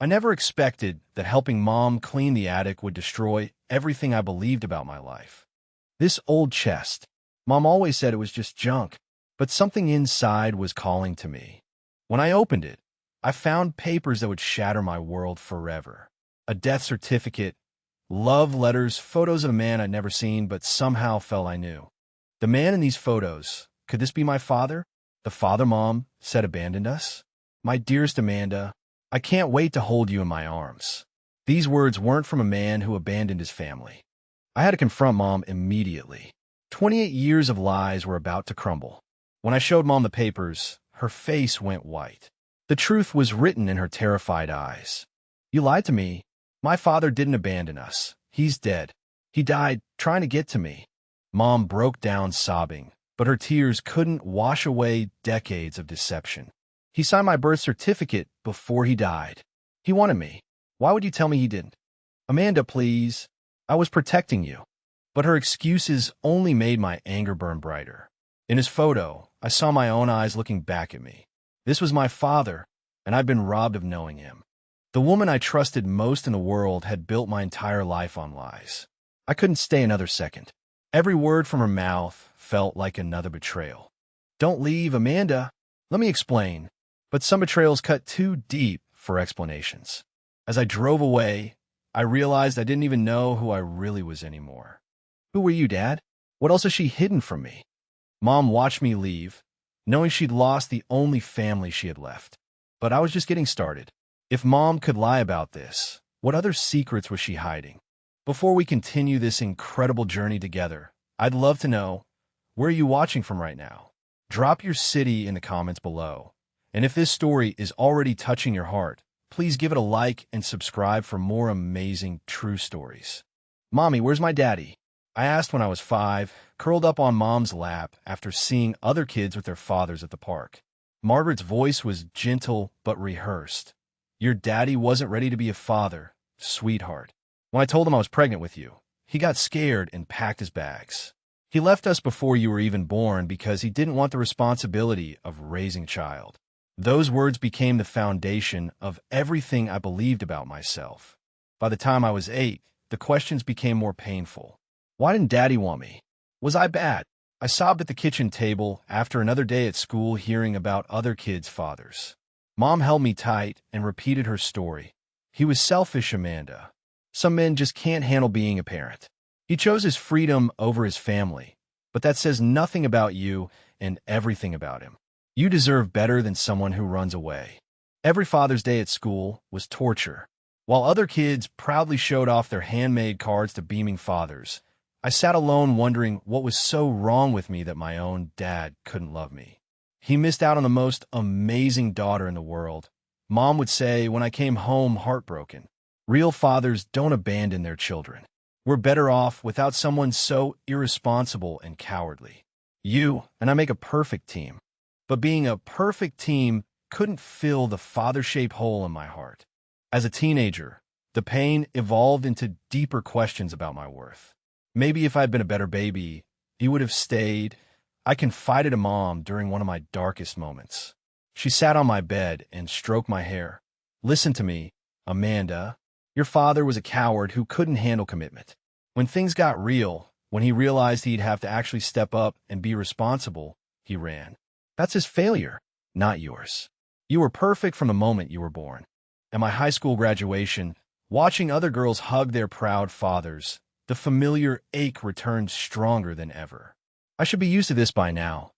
I never expected that helping Mom clean the attic would destroy everything I believed about my life. This old chest. Mom always said it was just junk, but something inside was calling to me. When I opened it, I found papers that would shatter my world forever. A death certificate, love letters, photos of a man I'd never seen but somehow felt I knew. The man in these photos, could this be my father? The father Mom said abandoned us? My dearest Amanda, I can't wait to hold you in my arms. These words weren't from a man who abandoned his family. I had to confront Mom immediately. 28 years of lies were about to crumble. When I showed Mom the papers, her face went white. The truth was written in her terrified eyes. You lied to me. My father didn't abandon us. He's dead. He died trying to get to me. Mom broke down sobbing, but her tears couldn't wash away decades of deception. He signed my birth certificate before he died. He wanted me. Why would you tell me he didn't? Amanda, please. I was protecting you. But her excuses only made my anger burn brighter. In his photo, I saw my own eyes looking back at me. This was my father, and I'd been robbed of knowing him. The woman I trusted most in the world had built my entire life on lies. I couldn't stay another second. Every word from her mouth felt like another betrayal. Don't leave, Amanda. Let me explain. But some betrayals cut too deep for explanations. As I drove away, I realized I didn't even know who I really was anymore. Who were you, Dad? What else has she hidden from me? Mom watched me leave, knowing she'd lost the only family she had left. But I was just getting started. If Mom could lie about this, what other secrets was she hiding? Before we continue this incredible journey together, I'd love to know, where are you watching from right now? Drop your city in the comments below. And if this story is already touching your heart, please give it a like and subscribe for more amazing true stories. Mommy, where's my daddy? I asked when I was 5, curled up on Mom's lap after seeing other kids with their fathers at the park. Margaret's voice was gentle but rehearsed. Your daddy wasn't ready to be a father, sweetheart. When I told him I was pregnant with you, he got scared and packed his bags. He left us before you were even born because he didn't want the responsibility of raising a child. Those words became the foundation of everything I believed about myself. By the time I was 8, the questions became more painful. Why didn't Daddy want me? Was I bad? I sobbed at the kitchen table after another day at school hearing about other kids' fathers. Mom held me tight and repeated her story. He was selfish, Amanda. Some men just can't handle being a parent. He chose his freedom over his family, but that says nothing about you and everything about him. You deserve better than someone who runs away. Every Father's Day at school was torture. While other kids proudly showed off their handmade cards to beaming fathers, I sat alone wondering what was so wrong with me that my own dad couldn't love me. He missed out on the most amazing daughter in the world. Mom would say when I came home heartbroken, real fathers don't abandon their children. We're better off without someone so irresponsible and cowardly. You and I make a perfect team. But being a perfect team couldn't fill the father-shaped hole in my heart. As a teenager, the pain evolved into deeper questions about my worth. Maybe if I'd been a better baby, he would have stayed. I confided to Mom during one of my darkest moments. She sat on my bed and stroked my hair. Listen to me, Amanda. Your father was a coward who couldn't handle commitment. When things got real, when he realized he'd have to actually step up and be responsible, he ran. That's his failure, not yours. You were perfect from the moment you were born. At my high school graduation, watching other girls hug their proud fathers, the familiar ache returned stronger than ever. I should be used to this by now,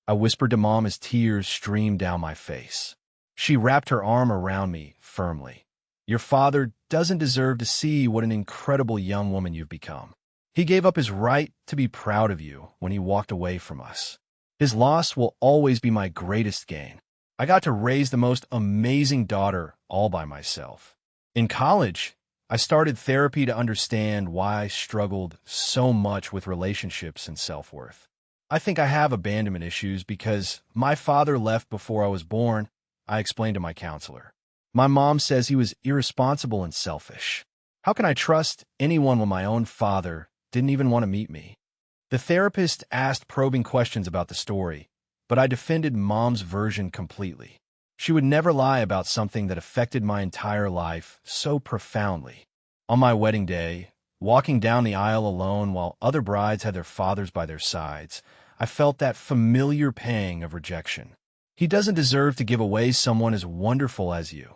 I whispered to Mom as tears streamed down my face. She wrapped her arm around me firmly. Your father doesn't deserve to see what an incredible young woman you've become. He gave up his right to be proud of you when he walked away from us. His loss will always be my greatest gain. I got to raise the most amazing daughter all by myself. In college, I started therapy to understand why I struggled so much with relationships and self-worth. I think I have abandonment issues because my father left before I was born, I explained to my counselor. My mom says he was irresponsible and selfish. How can I trust anyone when my own father didn't even want to meet me? The therapist asked probing questions about the story, but I defended Mom's version completely. She would never lie about something that affected my entire life so profoundly. On my wedding day, walking down the aisle alone while other brides had their fathers by their sides, I felt that familiar pang of rejection. "He doesn't deserve to give away someone as wonderful as you,"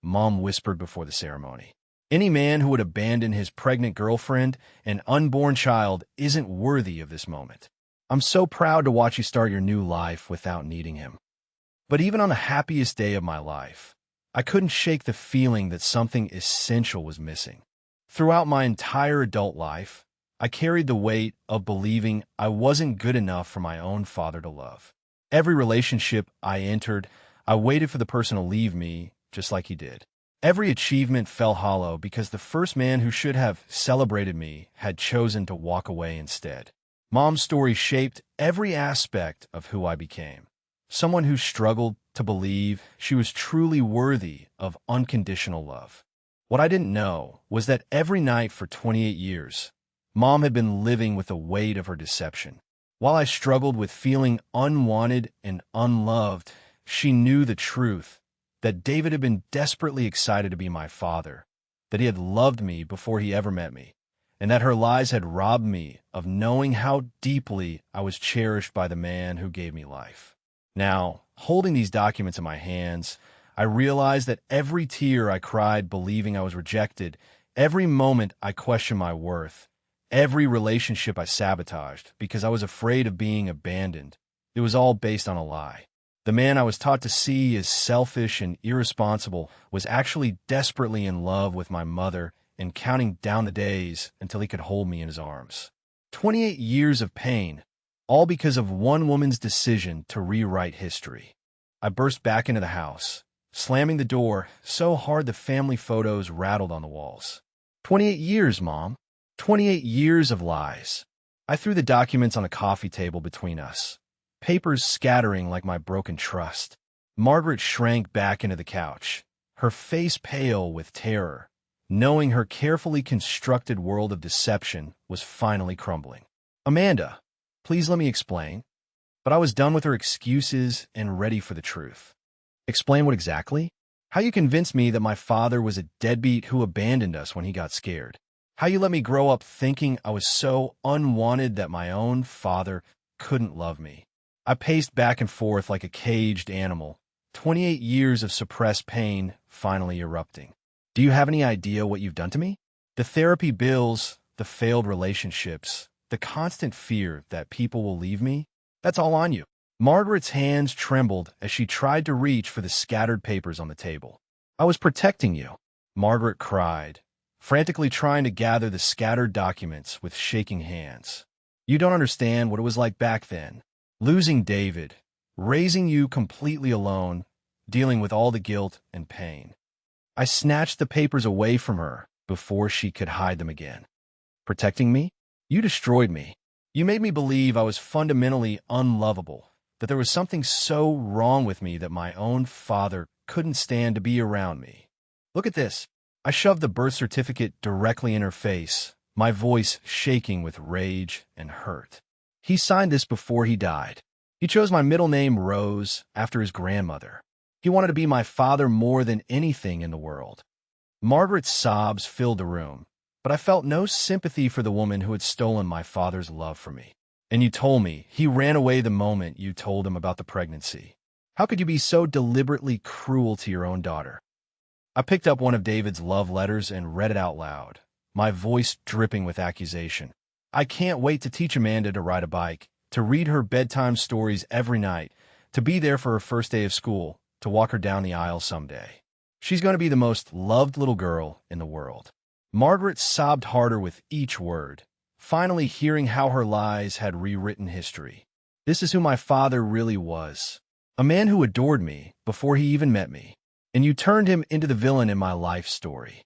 Mom whispered before the ceremony. "Any man who would abandon his pregnant girlfriend and unborn child isn't worthy of this moment. I'm so proud to watch you start your new life without needing him." But even on the happiest day of my life, I couldn't shake the feeling that something essential was missing. Throughout my entire adult life, I carried the weight of believing I wasn't good enough for my own father to love. Every relationship I entered, I waited for the person to leave me, just like he did. Every achievement fell hollow because the first man who should have celebrated me had chosen to walk away instead. Mom's story shaped every aspect of who I became. Someone who struggled to believe she was truly worthy of unconditional love. What I didn't know was that every night for 28 years, Mom had been living with the weight of her deception. While I struggled with feeling unwanted and unloved, she knew the truth, that David had been desperately excited to be my father, that he had loved me before he ever met me, and that her lies had robbed me of knowing how deeply I was cherished by the man who gave me life. Now, holding these documents in my hands, I realized that every tear I cried believing I was rejected, every moment I questioned my worth, every relationship I sabotaged because I was afraid of being abandoned, it was all based on a lie. The man I was taught to see as selfish and irresponsible was actually desperately in love with my mother and counting down the days until he could hold me in his arms. 28 years of pain, all because of one woman's decision to rewrite history. I burst back into the house, slamming the door so hard the family photos rattled on the walls. 28 years, Mom. 28 years of lies. I threw the documents on the coffee table between us, papers scattering like my broken trust. Margaret shrank back into the couch, her face pale with terror, knowing her carefully constructed world of deception was finally crumbling. "Amanda, please let me explain." But I was done with her excuses and ready for the truth. "Explain what exactly?" "How you convinced me that my father was a deadbeat who abandoned us when he got scared. How you let me grow up thinking I was so unwanted that my own father couldn't love me." I paced back and forth like a caged animal, 28 years of suppressed pain finally erupting. "Do you have any idea what you've done to me? The therapy bills, the failed relationships, the constant fear that people will leave me, that's all on you." Margaret's hands trembled as she tried to reach for the scattered papers on the table. "I was protecting you," Margaret cried, frantically trying to gather the scattered documents with shaking hands. "You don't understand what it was like back then. Losing David, raising you completely alone, dealing with all the guilt and pain." I snatched the papers away from her before she could hide them again. "Protecting me? You destroyed me. You made me believe I was fundamentally unlovable, that there was something so wrong with me that my own father couldn't stand to be around me. Look at this." I shoved the birth certificate directly in her face, my voice shaking with rage and hurt. "He signed this before he died. He chose my middle name Rose after his grandmother. He wanted to be my father more than anything in the world." Margaret's sobs filled the room, but I felt no sympathy for the woman who had stolen my father's love from me. "And you told me he ran away the moment you told him about the pregnancy. How could you be so deliberately cruel to your own daughter?" I picked up one of David's love letters and read it out loud, my voice dripping with accusation. "I can't wait to teach Amanda to ride a bike, to read her bedtime stories every night, to be there for her first day of school, to walk her down the aisle someday. She's going to be the most loved little girl in the world." Margaret sobbed harder with each word, finally hearing how her lies had rewritten history. "This is who my father really was. A man who adored me before he even met me. And you turned him into the villain in my life story.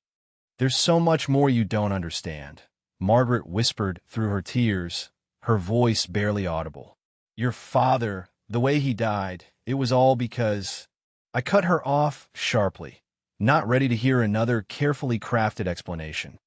There's so much more you don't understand," Margaret whispered through her tears, her voice barely audible. "Your father, the way he died, it was all because—" I cut her off sharply, not ready to hear another carefully crafted explanation.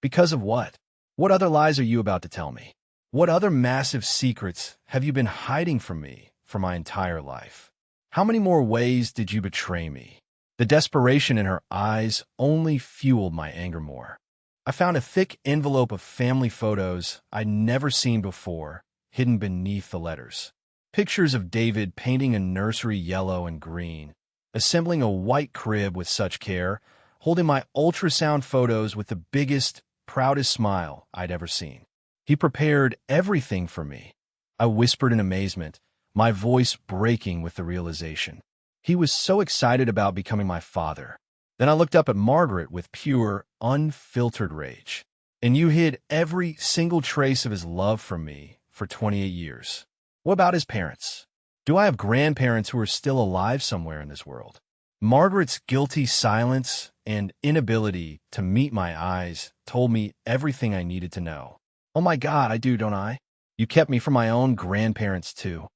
"Because of what? What other lies are you about to tell me? What other massive secrets have you been hiding from me for my entire life? How many more ways did you betray me? The desperation in her eyes only fueled my anger more. I found a thick envelope of family photos I'd never seen before, hidden beneath the letters. Pictures of David painting a nursery yellow and green, assembling a white crib with such care, holding my ultrasound photos with the biggest, proudest smile I'd ever seen. He prepared everything for me. I whispered in amazement, my voice breaking with the realization. He was so excited about becoming my father. Then I looked up at Margaret with pure, unfiltered rage. And you hid every single trace of his love from me for 28 years. What about his parents? Do I have grandparents who are still alive somewhere in this world? Margaret's guilty silence and inability to meet my eyes told me everything I needed to know. Oh my God, I do, don't I? You kept me from my own grandparents too.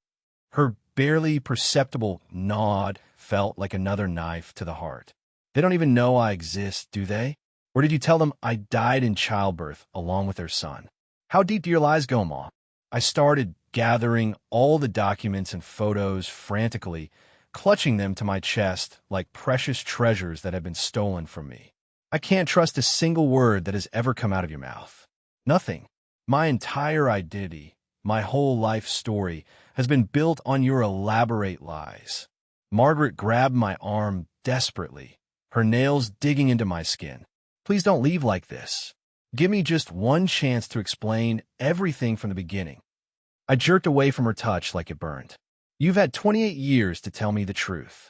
Her barely perceptible nod felt like another knife to the heart. They don't even know I exist, do they? Or did you tell them I died in childbirth along with their son? How deep do your lies go, Mom? I started gathering all the documents and photos frantically, clutching them to my chest like precious treasures that had been stolen from me. I can't trust a single word that has ever come out of your mouth. Nothing. My entire identity, my whole life story, has been built on your elaborate lies. Margaret grabbed my arm desperately, her nails digging into my skin. Please don't leave like this. Give me just one chance to explain everything from the beginning. I jerked away from her touch like it burned. You've had 28 years to tell me the truth.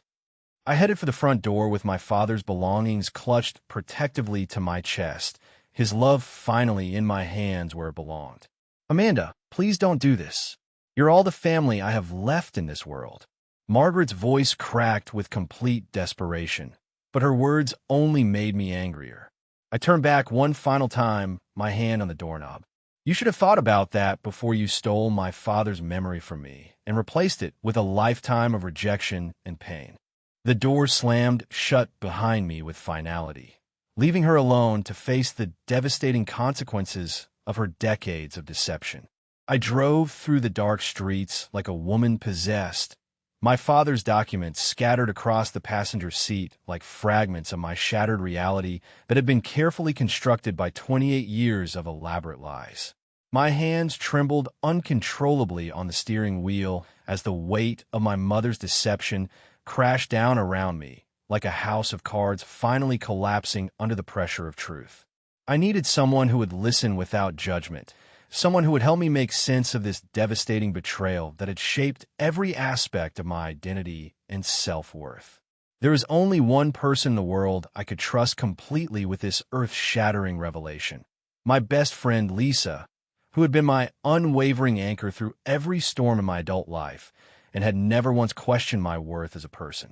I headed for the front door with my father's belongings clutched protectively to my chest, his love finally in my hands where it belonged. Amanda, please don't do this. You're all the family I have left in this world. Margaret's voice cracked with complete desperation, but her words only made me angrier. I turned back one final time, my hand on the doorknob. You should have thought about that before you stole my father's memory from me and replaced it with a lifetime of rejection and pain. The door slammed shut behind me with finality, leaving her alone to face the devastating consequences of her decades of deception. I drove through the dark streets like a woman possessed, my father's documents scattered across the passenger seat like fragments of my shattered reality that had been carefully constructed by 28 years of elaborate lies. My hands trembled uncontrollably on the steering wheel as the weight of my mother's deception crashed down around me, like a house of cards finally collapsing under the pressure of truth. I needed someone who would listen without judgment, someone who would help me make sense of this devastating betrayal that had shaped every aspect of my identity and self-worth. There was only one person in the world I could trust completely with this earth-shattering revelation. My best friend, Lisa, who had been my unwavering anchor through every storm in my adult life and had never once questioned my worth as a person.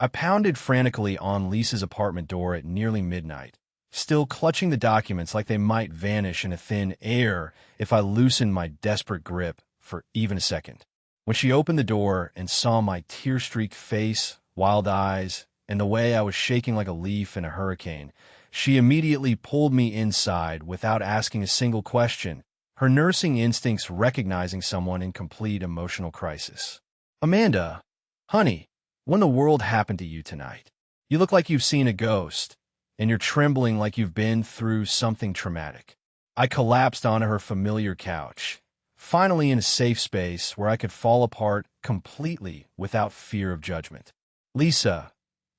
I pounded frantically on Lisa's apartment door at nearly midnight, still clutching the documents like they might vanish in a thin air if I loosened my desperate grip for even a second. When she opened the door and saw my tear-streaked face, wild eyes, and the way I was shaking like a leaf in a hurricane, she immediately pulled me inside without asking a single question, her nursing instincts recognizing someone in complete emotional crisis. Amanda, honey, what in the world happened to you tonight? You look like you've seen a ghost, and you're trembling like you've been through something traumatic. I collapsed onto her familiar couch, finally in a safe space where I could fall apart completely without fear of judgment. Lisa,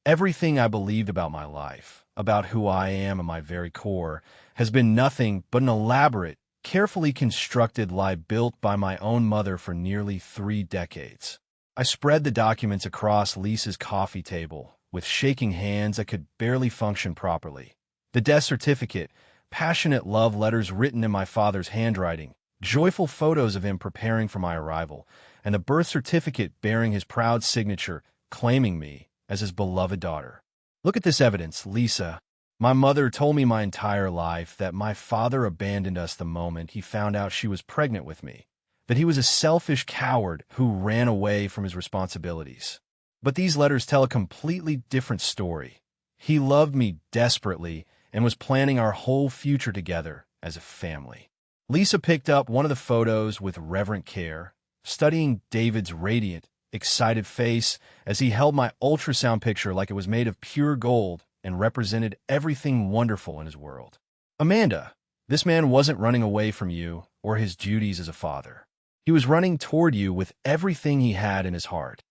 everything I believed about my life, about who I am at my very core, has been nothing but an elaborate, carefully constructed lie built by my own mother for nearly 3 decades. I spread the documents across Lisa's coffee table with shaking hands that could barely function properly. The death certificate, passionate love letters written in my father's handwriting, joyful photos of him preparing for my arrival, and the birth certificate bearing his proud signature, claiming me as his beloved daughter. Look at this evidence, Lisa. My mother told me my entire life that my father abandoned us the moment he found out she was pregnant with me, that he was a selfish coward who ran away from his responsibilities. But these letters tell a completely different story. He loved me desperately and was planning our whole future together as a family. Lisa picked up one of the photos with reverent care, studying David's radiant, excited face as he held my ultrasound picture like it was made of pure gold and represented everything wonderful in his world. Amanda, this man wasn't running away from you or his duties as a father. He was running toward you with everything he had in his heart.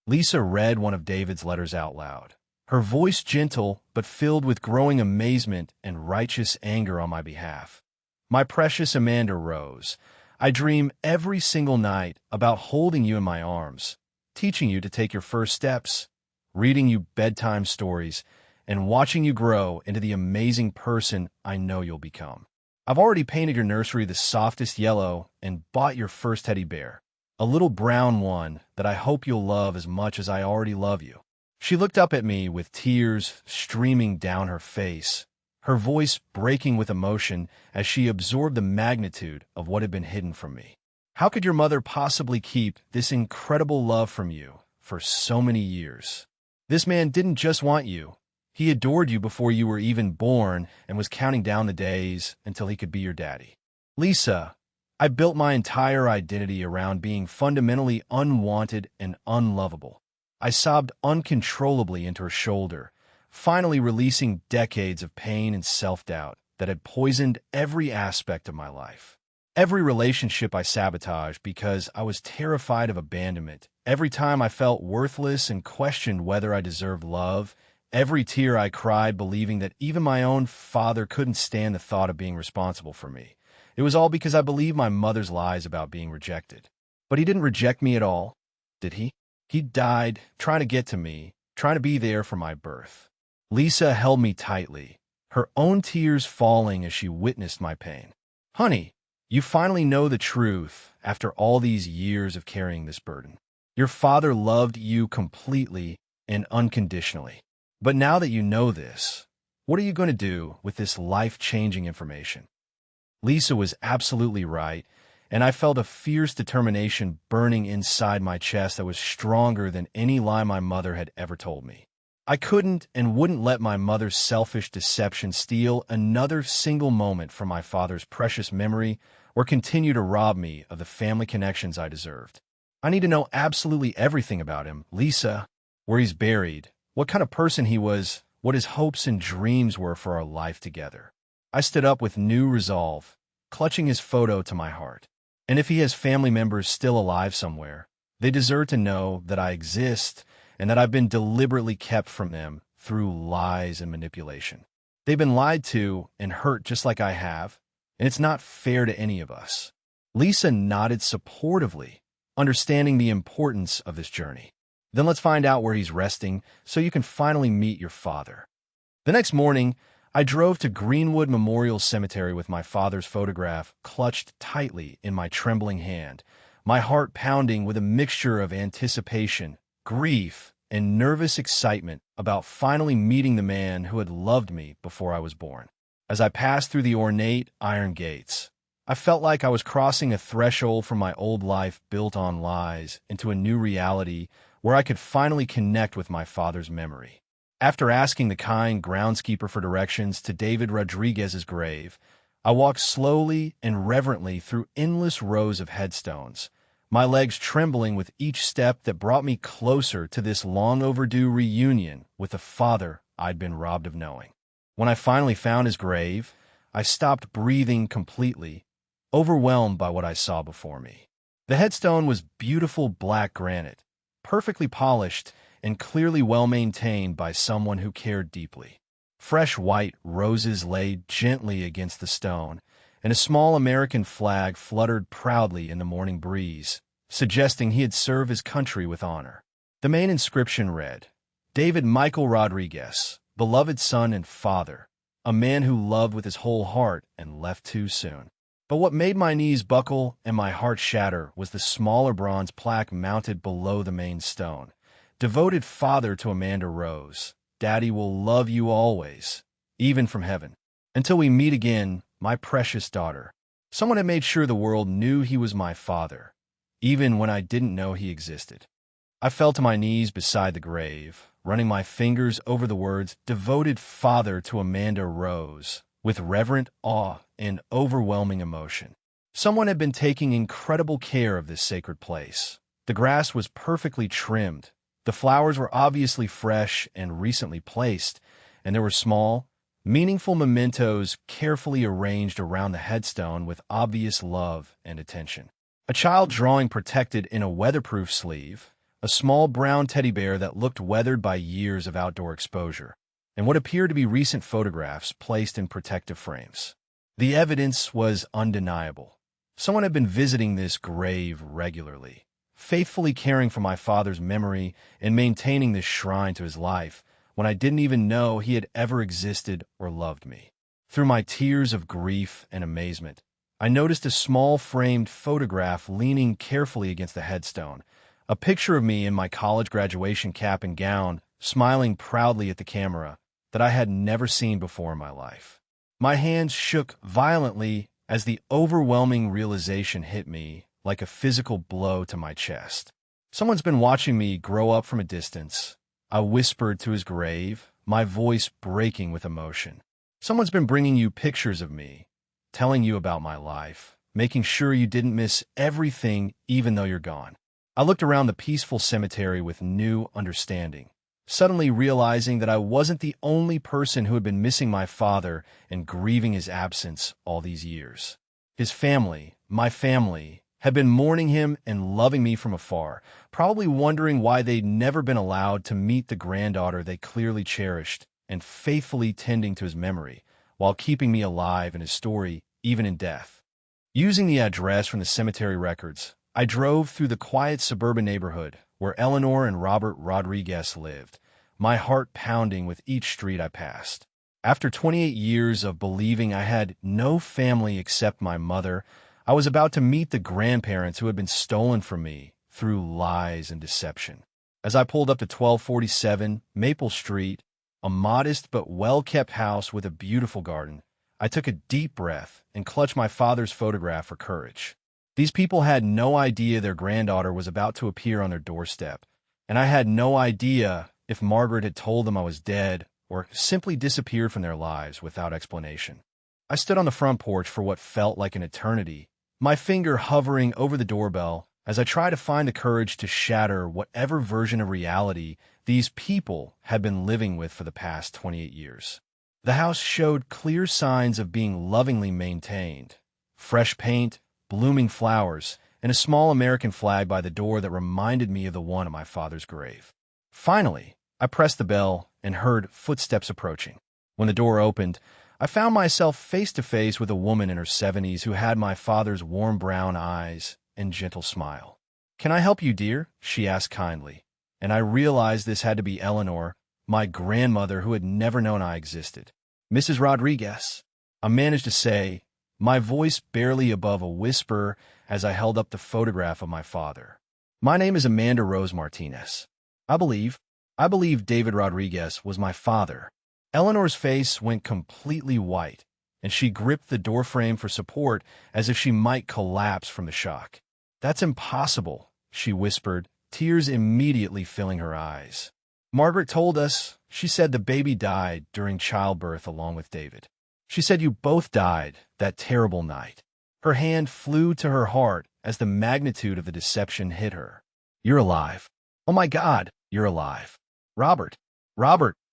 Lisa read one of David's letters out loud, her voice gentle but filled with growing amazement and righteous anger on my behalf. My precious Amanda Rose, I dream every single night about holding you in my arms, teaching you to take your first steps, reading you bedtime stories, and watching you grow into the amazing person I know you'll become. I've already painted your nursery the softest yellow and bought your first teddy bear, a little brown one that I hope you'll love as much as I already love you. She looked up at me with tears streaming down her face, her voice breaking with emotion as she absorbed the magnitude of what had been hidden from me. How could your mother possibly keep this incredible love from you for so many years? This man didn't just want you. He adored you before you were even born and was counting down the days until he could be your daddy. Lisa, I built my entire identity around being fundamentally unwanted and unlovable. I sobbed uncontrollably into her shoulder, finally releasing decades of pain and self-doubt that had poisoned every aspect of my life. Every relationship I sabotaged because I was terrified of abandonment. Every time I felt worthless and questioned whether I deserved love. Every tear I cried believing that even my own father couldn't stand the thought of being responsible for me. It was all because I believed my mother's lies about being rejected. But he didn't reject me at all, did he? He died trying to get to me, trying to be there for my birth. Lisa held me tightly, her own tears falling as she witnessed my pain. Honey, you finally know the truth after all these years of carrying this burden. Your father loved you completely and unconditionally. But now that you know this, what are you going to do with this life-changing information? Lisa was absolutely right, and I felt a fierce determination burning inside my chest that was stronger than any lie my mother had ever told me. I couldn't and wouldn't let my mother's selfish deception steal another single moment from my father's precious memory or continue to rob me of the family connections I deserved. I need to know absolutely everything about him, Lisa, where he's buried, what kind of person he was, what his hopes and dreams were for our life together. I stood up with new resolve, clutching his photo to my heart. And if he has family members still alive somewhere, they deserve to know that I exist and that I've been deliberately kept from them through lies and manipulation. They've been lied to and hurt just like I have, and it's not fair to any of us. Lisa nodded supportively, understanding the importance of this journey. Then let's find out where he's resting so you can finally meet your father. The next morning, I drove to Greenwood Memorial Cemetery with my father's photograph clutched tightly in my trembling hand, my heart pounding with a mixture of anticipation, grief, and nervous excitement about finally meeting the man who had loved me before I was born. As I passed through the ornate iron gates, I felt like I was crossing a threshold from my old life built on lies into a new reality where I could finally connect with my father's memory. After asking the kind groundskeeper for directions to David Rodriguez's grave, I walked slowly and reverently through endless rows of headstones, my legs trembling with each step that brought me closer to this long-overdue reunion with the father I'd been robbed of knowing. When I finally found his grave, I stopped breathing completely, overwhelmed by what I saw before me. The headstone was beautiful black granite, perfectly polished and clearly well-maintained by someone who cared deeply. Fresh white roses lay gently against the stone, and a small American flag fluttered proudly in the morning breeze, suggesting he had served his country with honor. The main inscription read, David Michael Rodriguez, beloved son and father, a man who loved with his whole heart and left too soon. But what made my knees buckle and my heart shatter was the smaller bronze plaque mounted below the main stone. Devoted father to Amanda Rose, Daddy will love you always, even from heaven. Until we meet again, my precious daughter. Someone had made sure the world knew he was my father, even when I didn't know he existed. I fell to my knees beside the grave, running my fingers over the words, Devoted father to Amanda Rose, with reverent awe and overwhelming emotion. Someone had been taking incredible care of this sacred place, The grass was perfectly trimmed. The flowers were obviously fresh and recently placed, and there were small, meaningful mementos carefully arranged around the headstone with obvious love and attention. A child drawing protected in a weatherproof sleeve, a small brown teddy bear that looked weathered by years of outdoor exposure, and what appeared to be recent photographs placed in protective frames. The evidence was undeniable. Someone had been visiting this grave regularly, faithfully caring for my father's memory and maintaining this shrine to his life when I didn't even know he had ever existed or loved me. Through my tears of grief and amazement, I noticed a small framed photograph leaning carefully against the headstone, a picture of me in my college graduation cap and gown, smiling proudly at the camera that I had never seen before in my life. My hands shook violently as the overwhelming realization hit me like a physical blow to my chest. Someone's been watching me grow up from a distance, I whispered to his grave, my voice breaking with emotion. Someone's been bringing you pictures of me, telling you about my life, making sure you didn't miss everything even though you're gone. I looked around the peaceful cemetery with new understanding, suddenly realizing that I wasn't the only person who had been missing my father and grieving his absence all these years. His family, my family, had been mourning him and loving me from afar, probably wondering why they'd never been allowed to meet the granddaughter they clearly cherished, and faithfully tending to his memory, while keeping me alive in his story, even in death. Using the address from the cemetery records, I drove through the quiet suburban neighborhood where Eleanor and Robert Rodriguez lived, my heart pounding with each street I passed. After 28 years of believing I had no family except my mother, I was about to meet the grandparents who had been stolen from me through lies and deception. As I pulled up to 1247 Maple Street, a modest but well-kept house with a beautiful garden, I took a deep breath and clutched my father's photograph for courage. These people had no idea their granddaughter was about to appear on their doorstep, and I had no idea if Margaret had told them I was dead or simply disappeared from their lives without explanation. I stood on the front porch for what felt like an eternity, my finger hovering over the doorbell as I tried to find the courage to shatter whatever version of reality these people had been living with for the past 28 years. The house showed clear signs of being lovingly maintained. Fresh paint, blooming flowers, and a small American flag by the door that reminded me of the one at my father's grave. Finally, I pressed the bell and heard footsteps approaching. When the door opened, I found myself face to face with a woman in her 70s who had my father's warm brown eyes and gentle smile. "Can I help you, dear?" she asked kindly, and I realized this had to be Eleanor, my grandmother who had never known I existed. "Mrs. Rodriguez," I managed to say, my voice barely above a whisper as I held up the photograph of my father. "My name is Amanda Rose Martinez. I believe David Rodriguez was my father." Eleanor's face went completely white, and she gripped the doorframe for support as if she might collapse from the shock. "That's impossible," she whispered, tears immediately filling her eyes. "Margaret told us," she said, "the baby died during childbirth along with David. She said you both died that terrible night." Her hand flew to her heart as the magnitude of the deception hit her. "You're alive. Oh my God, you're alive. Robert,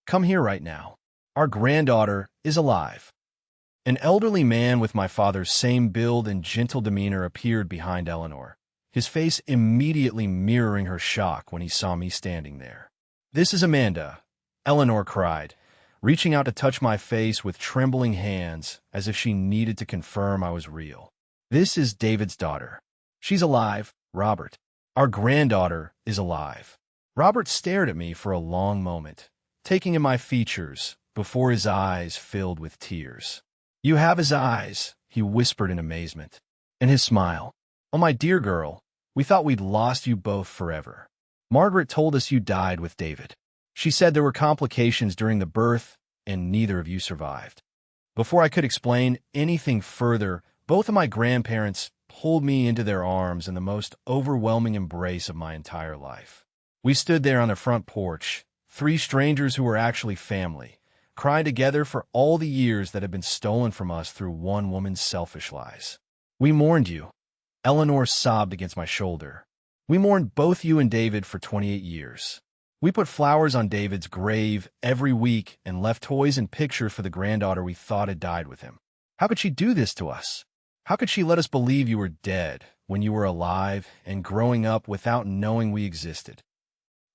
come here right now. Our granddaughter is alive." An elderly man with my father's same build and gentle demeanor appeared behind Eleanor, his face immediately mirroring her shock when he saw me standing there. "This is Amanda," Eleanor cried, reaching out to touch my face with trembling hands as if she needed to confirm I was real. "This is David's daughter. She's alive, Robert. Our granddaughter is alive." Robert stared at me for a long moment, taking in my features, before his eyes filled with tears. "You have his eyes," he whispered in amazement. "And his smile. Oh, my dear girl, we thought we'd lost you both forever. Margaret told us you died with David. She said there were complications during the birth, and neither of you survived." Before I could explain anything further, both of my grandparents pulled me into their arms in the most overwhelming embrace of my entire life. We stood there on the front porch, three strangers who were actually family, crying together for all the years that had been stolen from us through one woman's selfish lies. "We mourned you," Eleanor sobbed against my shoulder. We mourned both you and David for 28 years. We put flowers on David's grave every week and left toys and pictures for the granddaughter we thought had died with him. How could she do this to us? How could she let us believe you were dead when you were alive and growing up without knowing we existed?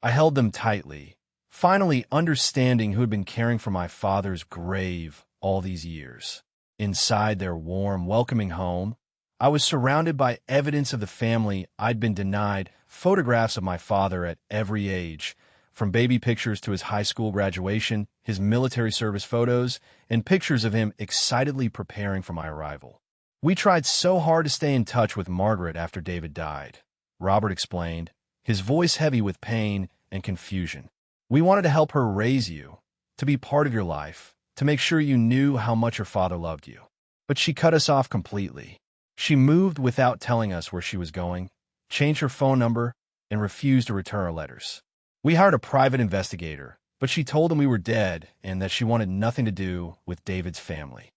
I held them tightly, finally understanding who had been caring for my father's grave all these years. Inside their warm, welcoming home, I was surrounded by evidence of the family I'd been denied, photographs of my father at every age, from baby pictures to his high school graduation, his military service photos, and pictures of him excitedly preparing for my arrival. We tried so hard to stay in touch with Margaret after David died, Robert explained, his voice heavy with pain and confusion. We wanted to help her raise you, to be part of your life, to make sure you knew how much your father loved you. But she cut us off completely. She moved without telling us where she was going, changed her phone number, and refused to return our letters. We hired a private investigator, but she told him we were dead and that she wanted nothing to do with David's family.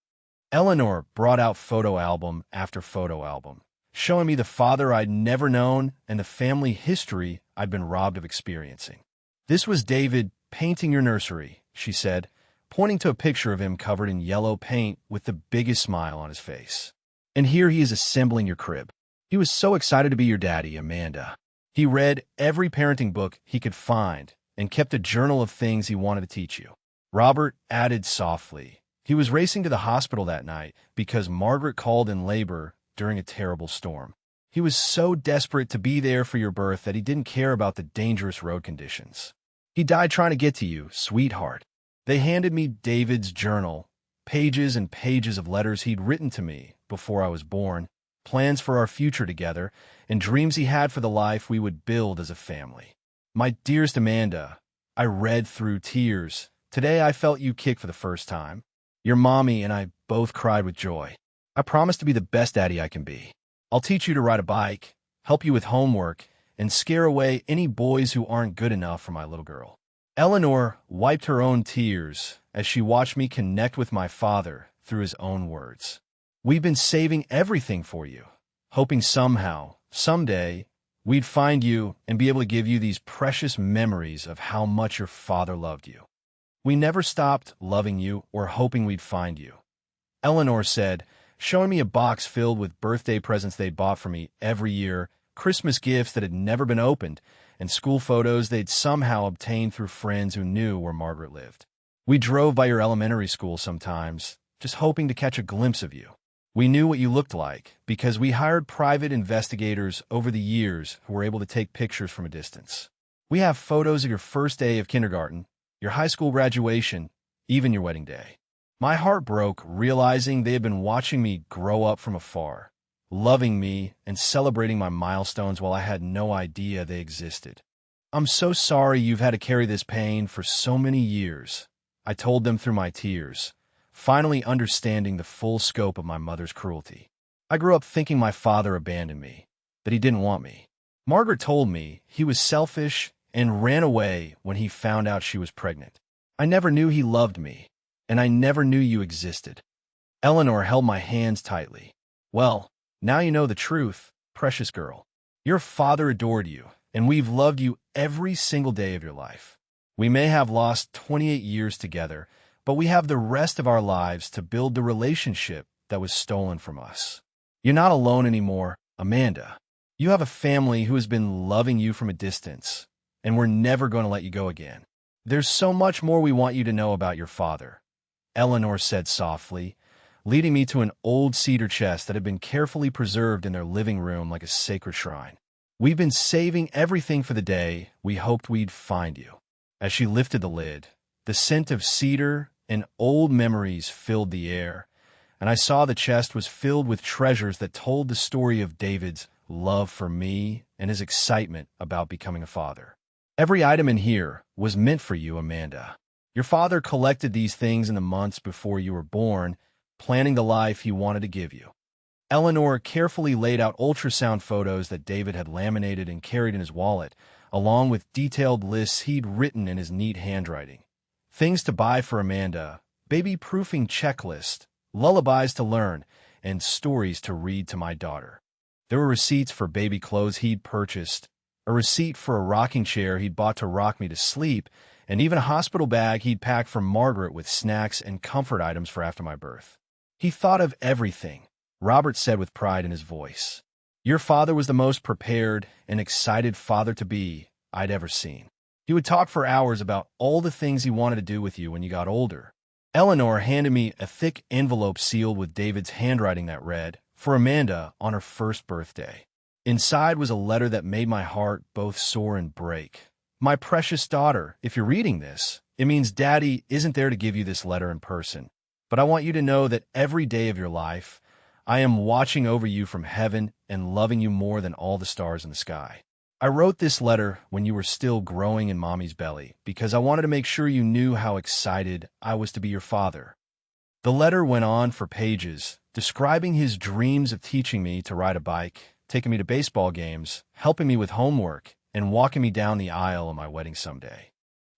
Eleanor brought out photo album after photo album, showing me the father I'd never known and the family history I'd been robbed of experiencing. This was David painting your nursery, she said, pointing to a picture of him covered in yellow paint with the biggest smile on his face. And here he is assembling your crib. He was so excited to be your daddy, Amanda. He read every parenting book he could find and kept a journal of things he wanted to teach you. Robert added softly, he was racing to the hospital that night because Margaret called in labor during a terrible storm. He was so desperate to be there for your birth that he didn't care about the dangerous road conditions. He died trying to get to you, sweetheart. They handed me David's journal, pages and pages of letters he'd written to me before I was born, plans for our future together, and dreams he had for the life we would build as a family. My dearest Amanda, I read through tears. Today I felt you kick for the first time. Your mommy and I both cried with joy. I promise to be the best daddy I can be. I'll teach you to ride a bike, help you with homework, and scare away any boys who aren't good enough for my little girl. Eleanor wiped her own tears as she watched me connect with my father through his own words. We've been saving everything for you, hoping somehow, someday, we'd find you and be able to give you these precious memories of how much your father loved you. We never stopped loving you or hoping we'd find you. Eleanor said, showing me a box filled with birthday presents they'd bought for me every year, Christmas gifts that had never been opened, and school photos they'd somehow obtained through friends who knew where Margaret lived. We drove by your elementary school sometimes, just hoping to catch a glimpse of you. We knew what you looked like because we hired private investigators over the years who were able to take pictures from a distance. We have photos of your first day of kindergarten, your high school graduation, even your wedding day. My heart broke realizing they had been watching me grow up from afar, loving me and celebrating my milestones while I had no idea they existed. I'm so sorry you've had to carry this pain for so many years, I told them through my tears, finally understanding the full scope of my mother's cruelty. I grew up thinking my father abandoned me, that he didn't want me. Margaret told me he was selfish and ran away when he found out she was pregnant. I never knew he loved me, and I never knew you existed. Eleanor held my hands tightly. Well, now you know the truth, precious girl. Your father adored you, and we've loved you every single day of your life. We may have lost 28 years together, but we have the rest of our lives to build the relationship that was stolen from us. You're not alone anymore, Amanda. You have a family who has been loving you from a distance, and we're never going to let you go again. There's so much more we want you to know about your father, Eleanor said softly, leading me to an old cedar chest that had been carefully preserved in their living room like a sacred shrine. We've been saving everything for the day we hoped we'd find you. As she lifted the lid, the scent of cedar and old memories filled the air, and I saw the chest was filled with treasures that told the story of David's love for me and his excitement about becoming a father. Every item in here was meant for you, Amanda. Your father collected these things in the months before you were born, planning the life he wanted to give you. Eleanor carefully laid out ultrasound photos that David had laminated and carried in his wallet, along with detailed lists he'd written in his neat handwriting. Things to buy for Amanda, baby-proofing checklist, lullabies to learn, and stories to read to my daughter. There were receipts for baby clothes he'd purchased, a receipt for a rocking chair he'd bought to rock me to sleep, and even a hospital bag he'd packed for Margaret with snacks and comfort items for after my birth. He thought of everything, Robert said with pride in his voice. Your father was the most prepared and excited father-to-be I'd ever seen. He would talk for hours about all the things he wanted to do with you when you got older. Eleanor handed me a thick envelope sealed with David's handwriting that read, "For Amanda on her first birthday." Inside was a letter that made my heart both soar and break. My precious daughter, if you're reading this, it means Daddy isn't there to give you this letter in person. But I want you to know that every day of your life, I am watching over you from heaven and loving you more than all the stars in the sky. I wrote this letter when you were still growing in Mommy's belly because I wanted to make sure you knew how excited I was to be your father. The letter went on for pages, describing his dreams of teaching me to ride a bike, taking me to baseball games, helping me with homework, and walking me down the aisle on my wedding someday.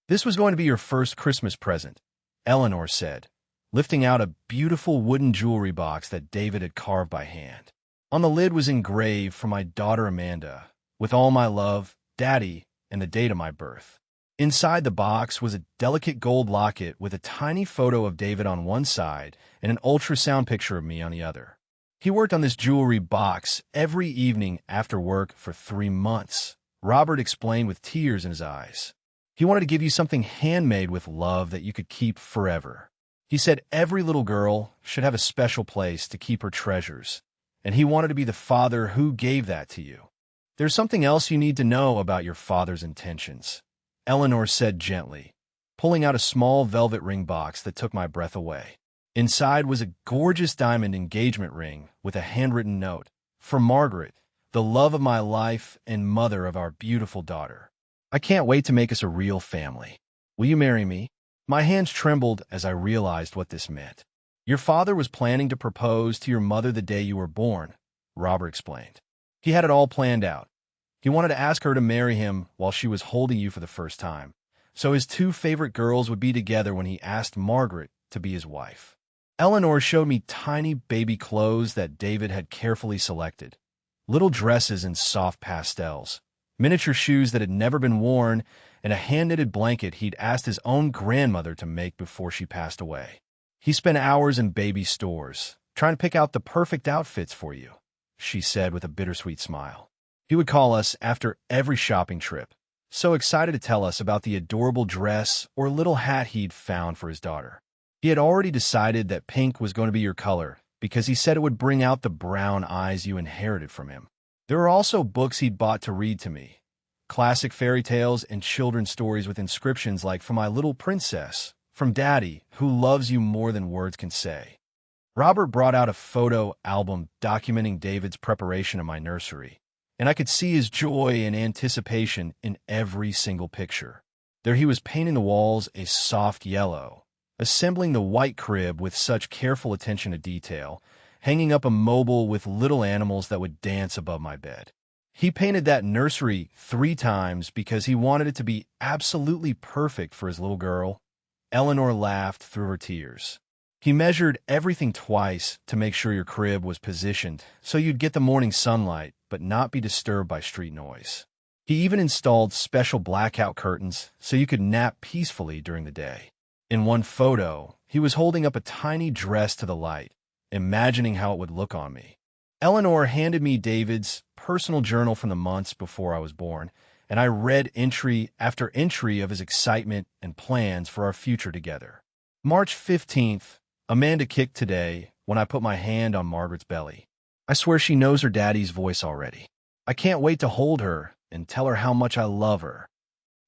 This was going to be your first Christmas present, Eleanor said, lifting out a beautiful wooden jewelry box that David had carved by hand. On the lid was engraved for my daughter Amanda, with all my love, Daddy, and the date of my birth. Inside the box was a delicate gold locket with a tiny photo of David on one side and an ultrasound picture of me on the other. He worked on this jewelry box every evening after work for 3 months, Robert explained with tears in his eyes. He wanted to give you something handmade with love that you could keep forever. He said every little girl should have a special place to keep her treasures, and he wanted to be the father who gave that to you. There's something else you need to know about your father's intentions, Eleanor said gently, pulling out a small velvet ring box that took my breath away. Inside was a gorgeous diamond engagement ring with a handwritten note, "For Margaret, the love of my life and mother of our beautiful daughter. I can't wait to make us a real family. Will you marry me?" My hands trembled as I realized what this meant. Your father was planning to propose to your mother the day you were born, Robert explained. He had it all planned out. He wanted to ask her to marry him while she was holding you for the first time, so his 2 favorite girls would be together when he asked Margaret to be his wife. Eleanor showed me tiny baby clothes that David had carefully selected. Little dresses in soft pastels, miniature shoes that had never been worn, and a hand-knitted blanket he'd asked his own grandmother to make before she passed away. He spent hours in baby stores, trying to pick out the perfect outfits for you, she said with a bittersweet smile. He would call us after every shopping trip, so excited to tell us about the adorable dress or little hat he'd found for his daughter. He had already decided that pink was going to be your color because he said it would bring out the brown eyes you inherited from him. There were also books he'd bought to read to me, classic fairy tales and children's stories with inscriptions like, "For my little princess, from Daddy, who loves you more than words can say." Robert brought out a photo album documenting David's preparation in my nursery, and I could see his joy and anticipation in every single picture. There he was painting the walls a soft yellow, assembling the white crib with such careful attention to detail, hanging up a mobile with little animals that would dance above my bed. He painted that nursery 3 times because he wanted it to be absolutely perfect for his little girl. Eleanor laughed through her tears. He measured everything twice to make sure your crib was positioned so you'd get the morning sunlight but not be disturbed by street noise. He even installed special blackout curtains so you could nap peacefully during the day. In one photo, he was holding up a tiny dress to the light, imagining how it would look on me. Eleanor handed me David's personal journal from the months before I was born, and I read entry after entry of his excitement and plans for our future together. March 15th, Amanda kicked today when I put my hand on Margaret's belly. I swear she knows her daddy's voice already. I can't wait to hold her and tell her how much I love her.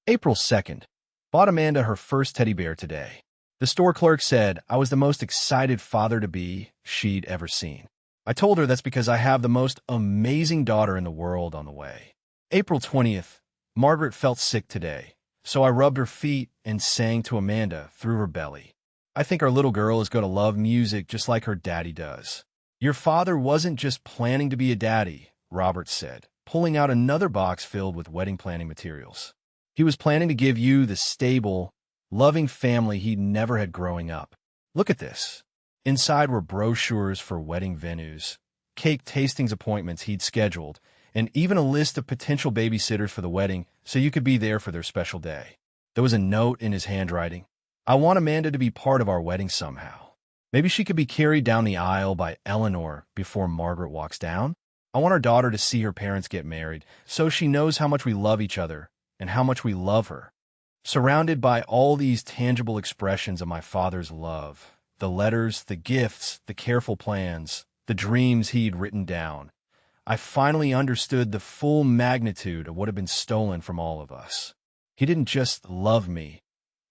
April 2nd, bought Amanda her first teddy bear today. The store clerk said I was the most excited father-to-be she'd ever seen. I told her that's because I have the most amazing daughter in the world on the way. April 20th, Margaret felt sick today, so I rubbed her feet and sang to Amanda through her belly. I think our little girl is going to love music just like her daddy does. Your father wasn't just planning to be a daddy, Robert said, pulling out another box filled with wedding planning materials. He was planning to give you the stable, loving family he never had growing up. Look at this. Inside were brochures for wedding venues, cake tastings appointments he'd scheduled, and even a list of potential babysitters for the wedding so you could be there for their special day. There was a note in his handwriting. I want Amanda to be part of our wedding somehow. Maybe she could be carried down the aisle by Eleanor before Margaret walks down. I want our daughter to see her parents get married so she knows how much we love each other and how much we love her. Surrounded by all these tangible expressions of my father's love, the letters, the gifts, the careful plans, the dreams he'd written down, I finally understood the full magnitude of what had been stolen from all of us. He didn't just love me,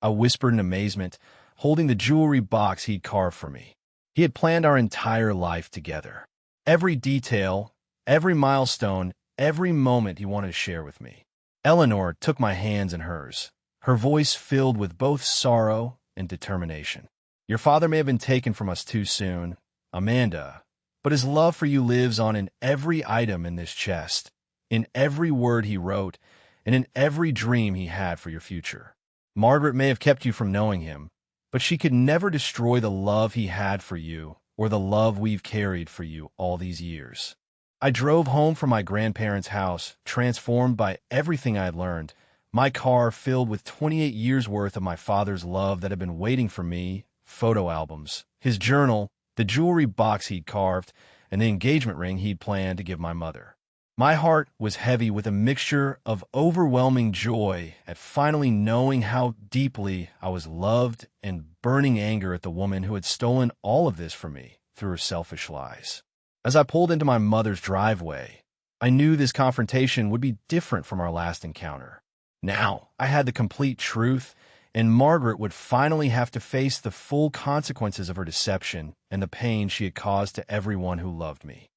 I whispered in amazement, holding the jewelry box he'd carved for me. He had planned our entire life together. Every detail, every milestone, every moment he wanted to share with me. Eleanor took my hands in hers, her voice filled with both sorrow and determination. Your father may have been taken from us too soon, Amanda, but his love for you lives on in every item in this chest, in every word he wrote, and in every dream he had for your future. Margaret may have kept you from knowing him, but she could never destroy the love he had for you or the love we've carried for you all these years. I drove home from my grandparents' house, transformed by everything I had learned, my car filled with 28 years' worth of my father's love that had been waiting for me, photo albums, his journal, the jewelry box he'd carved, and the engagement ring he'd planned to give my mother. My heart was heavy with a mixture of overwhelming joy at finally knowing how deeply I was loved and burning anger at the woman who had stolen all of this from me through her selfish lies. As I pulled into my mother's driveway, I knew this confrontation would be different from our last encounter. Now, I had the complete truth, and Margaret would finally have to face the full consequences of her deception and the pain she had caused to everyone who loved me.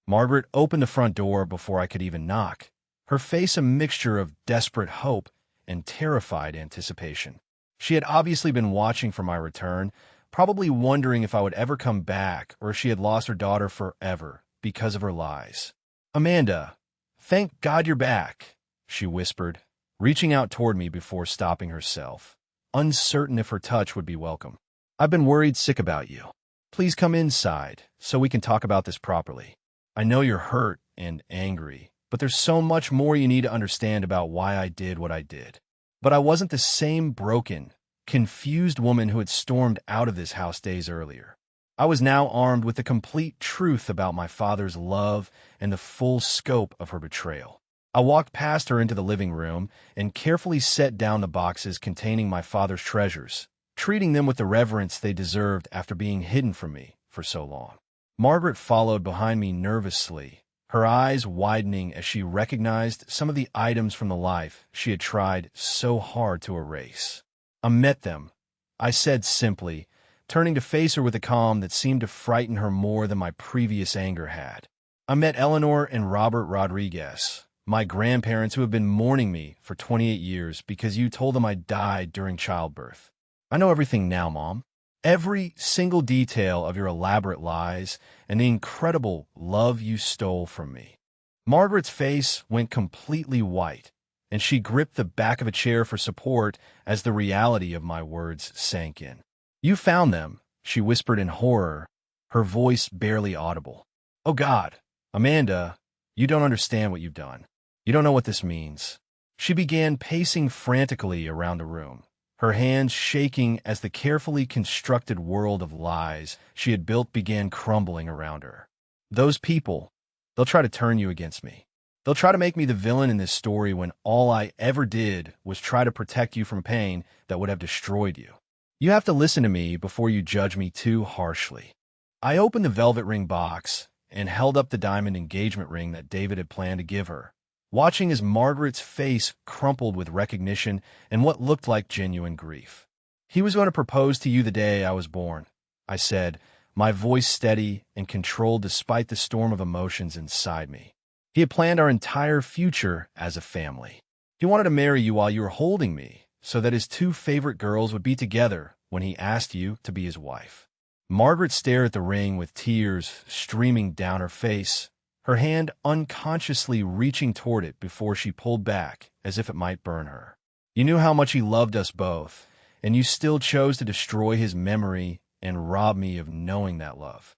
Margaret opened the front door before I could even knock, her face a mixture of desperate hope and terrified anticipation. She had obviously been watching for my return, probably wondering if I would ever come back or if she had lost her daughter forever because of her lies. Amanda, thank God you're back, she whispered, reaching out toward me before stopping herself, uncertain if her touch would be welcome. I've been worried sick about you. Please come inside so we can talk about this properly. I know you're hurt and angry, but there's so much more you need to understand about why I did what I did. But I wasn't the same broken, confused woman who had stormed out of this house days earlier. I was now armed with the complete truth about my father's love and the full scope of her betrayal. I walked past her into the living room and carefully set down the boxes containing my father's treasures, treating them with the reverence they deserved after being hidden from me for so long. Margaret followed behind me nervously, her eyes widening as she recognized some of the items from the life she had tried so hard to erase. I met them, I said simply, turning to face her with a calm that seemed to frighten her more than my previous anger had. I met Eleanor and Robert Rodriguez, my grandparents who have been mourning me for 28 years because you told them I died during childbirth. I know everything now, Mom. Every single detail of your elaborate lies and the incredible love you stole from me. Margaret's face went completely white, and she gripped the back of a chair for support as the reality of my words sank in. You found them, she whispered in horror, her voice barely audible. Oh God, Amanda, you don't understand what you've done. You don't know what this means. She began pacing frantically around the room, her hands shaking as the carefully constructed world of lies she had built began crumbling around her. Those people, they'll try to turn you against me. They'll try to make me the villain in this story when all I ever did was try to protect you from pain that would have destroyed you. You have to listen to me before you judge me too harshly. I opened the velvet ring box and held up the diamond engagement ring that David had planned to give her, watching as Margaret's face crumpled with recognition and what looked like genuine grief. He was going to propose to you the day I was born, I said, my voice steady and controlled despite the storm of emotions inside me. He had planned our entire future as a family. He wanted to marry you while you were holding me, so that his two favorite girls would be together when he asked you to be his wife. Margaret stared at the ring with tears streaming down her face, her hand unconsciously reaching toward it before she pulled back as if it might burn her. You knew how much he loved us both, and you still chose to destroy his memory and rob me of knowing that love.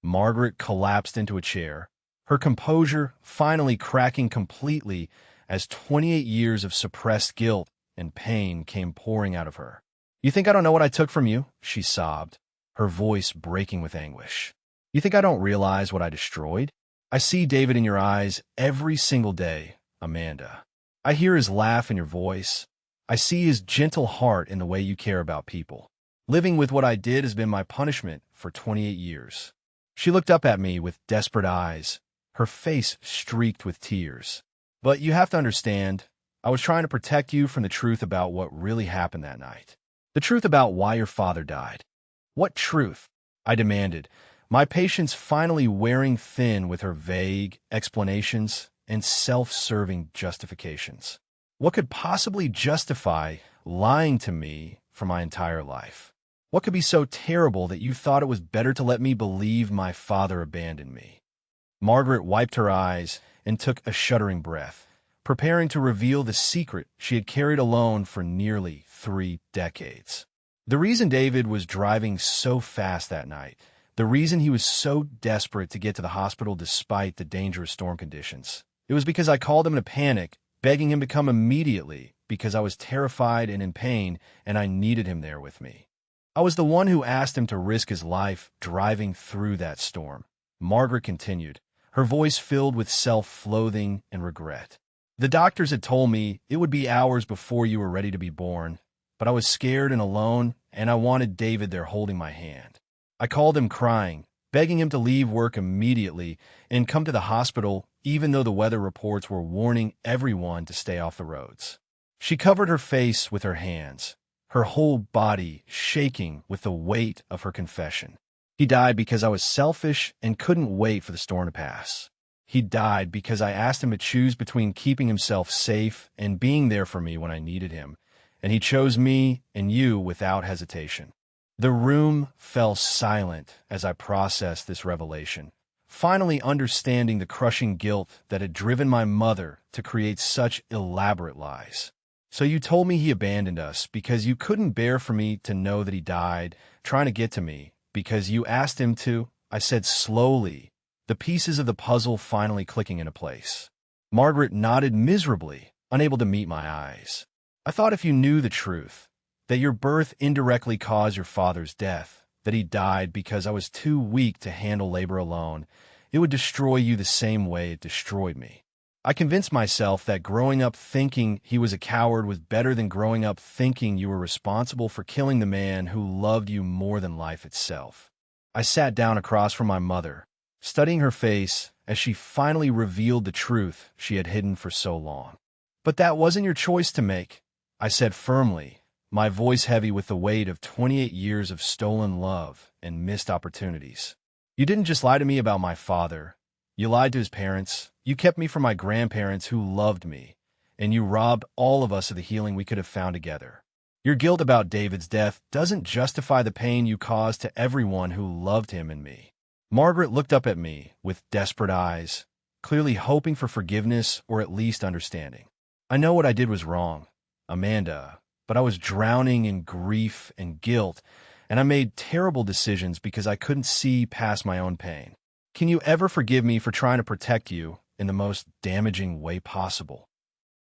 Margaret collapsed into a chair, her composure finally cracking completely as 28 years of suppressed guilt and pain came pouring out of her. "You think I don't know what I took from you?" she sobbed, her voice breaking with anguish. "You think I don't realize what I destroyed? I see David in your eyes every single day, Amanda. I hear his laugh in your voice. I see his gentle heart in the way you care about people. Living with what I did has been my punishment for 28 years. She looked up at me with desperate eyes, her face streaked with tears. "But you have to understand, I was trying to protect you from the truth about what really happened that night. The truth about why your father died." "What truth?" I demanded, my patience finally wearing thin with her vague explanations and self-serving justifications. What could possibly justify lying to me for my entire life? What could be so terrible that you thought it was better to let me believe my father abandoned me? Margaret wiped her eyes and took a shuddering breath, preparing to reveal the secret she had carried alone for nearly 3 decades. The reason David was driving so fast that night, the reason he was so desperate to get to the hospital despite the dangerous storm conditions, it was because I called him in a panic, begging him to come immediately because I was terrified and in pain and I needed him there with me. I was the one who asked him to risk his life driving through that storm. Margaret continued, her voice filled with self-loathing and regret. "The doctors had told me it would be hours before you were ready to be born, but I was scared and alone, and I wanted David there holding my hand. I called him crying, begging him to leave work immediately and come to the hospital, even though the weather reports were warning everyone to stay off the roads." She covered her face with her hands, her whole body shaking with the weight of her confession. "He died because I was selfish and couldn't wait for the storm to pass. He died because I asked him to choose between keeping himself safe and being there for me when I needed him, and he chose me and you without hesitation." The room fell silent as I processed this revelation, finally understanding the crushing guilt that had driven my mother to create such elaborate lies. "So you told me he abandoned us because you couldn't bear for me to know that he died, trying to get to me, because you asked him to," I said slowly, the pieces of the puzzle finally clicking into place. Margaret nodded miserably, unable to meet my eyes. "I thought if you knew the truth, that your birth indirectly caused your father's death, that he died because I was too weak to handle labor alone, it would destroy you the same way it destroyed me. I convinced myself that growing up thinking he was a coward was better than growing up thinking you were responsible for killing the man who loved you more than life itself." I sat down across from my mother, studying her face as she finally revealed the truth she had hidden for so long. "But that wasn't your choice to make," I said firmly, my voice heavy with the weight of 28 years of stolen love and missed opportunities. "You didn't just lie to me about my father. You lied to his parents, you kept me from my grandparents who loved me, and you robbed all of us of the healing we could have found together. Your guilt about David's death doesn't justify the pain you caused to everyone who loved him and me." Margaret looked up at me with desperate eyes, clearly hoping for forgiveness or at least understanding. "I know what I did was wrong, Amanda, but I was drowning in grief and guilt, and I made terrible decisions because I couldn't see past my own pain. Can you ever forgive me for trying to protect you in the most damaging way possible?"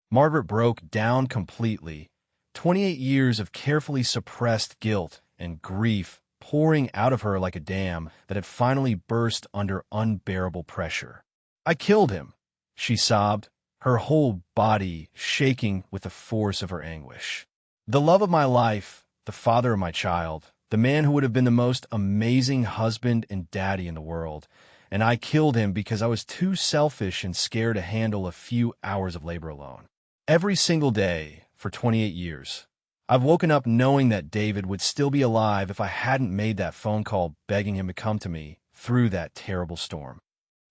Margaret broke down completely, 28 years of carefully suppressed guilt and grief pouring out of her like a dam that had finally burst under unbearable pressure. "I killed him," she sobbed, her whole body shaking with the force of her anguish. "The love of my life, the father of my child, the man who would have been the most amazing husband and daddy in the world, and I killed him because I was too selfish and scared to handle a few hours of labor alone. Every single day for 28 years, I've woken up knowing that David would still be alive if I hadn't made that phone call begging him to come to me through that terrible storm."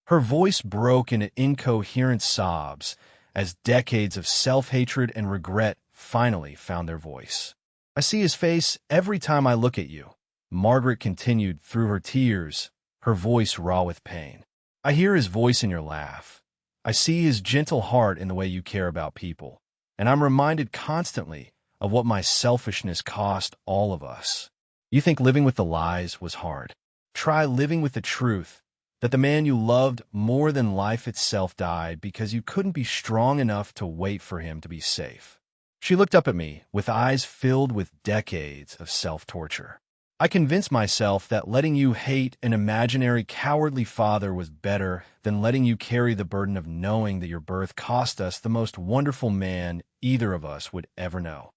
Her voice broke into incoherent sobs as decades of self-hatred and regret finally found their voice. "I see his face every time I look at you," Margaret continued through her tears, her voice raw with pain. "I hear his voice in your laugh. I see his gentle heart in the way you care about people. And I'm reminded constantly of what my selfishness cost all of us. You think living with the lies was hard. Try living with the truth that the man you loved more than life itself died because you couldn't be strong enough to wait for him to be safe. She looked up at me with eyes filled with decades of self-torture. I convinced myself that letting you hate an imaginary cowardly father was better than letting you carry the burden of knowing that your birth cost us the most wonderful man either of us would ever know.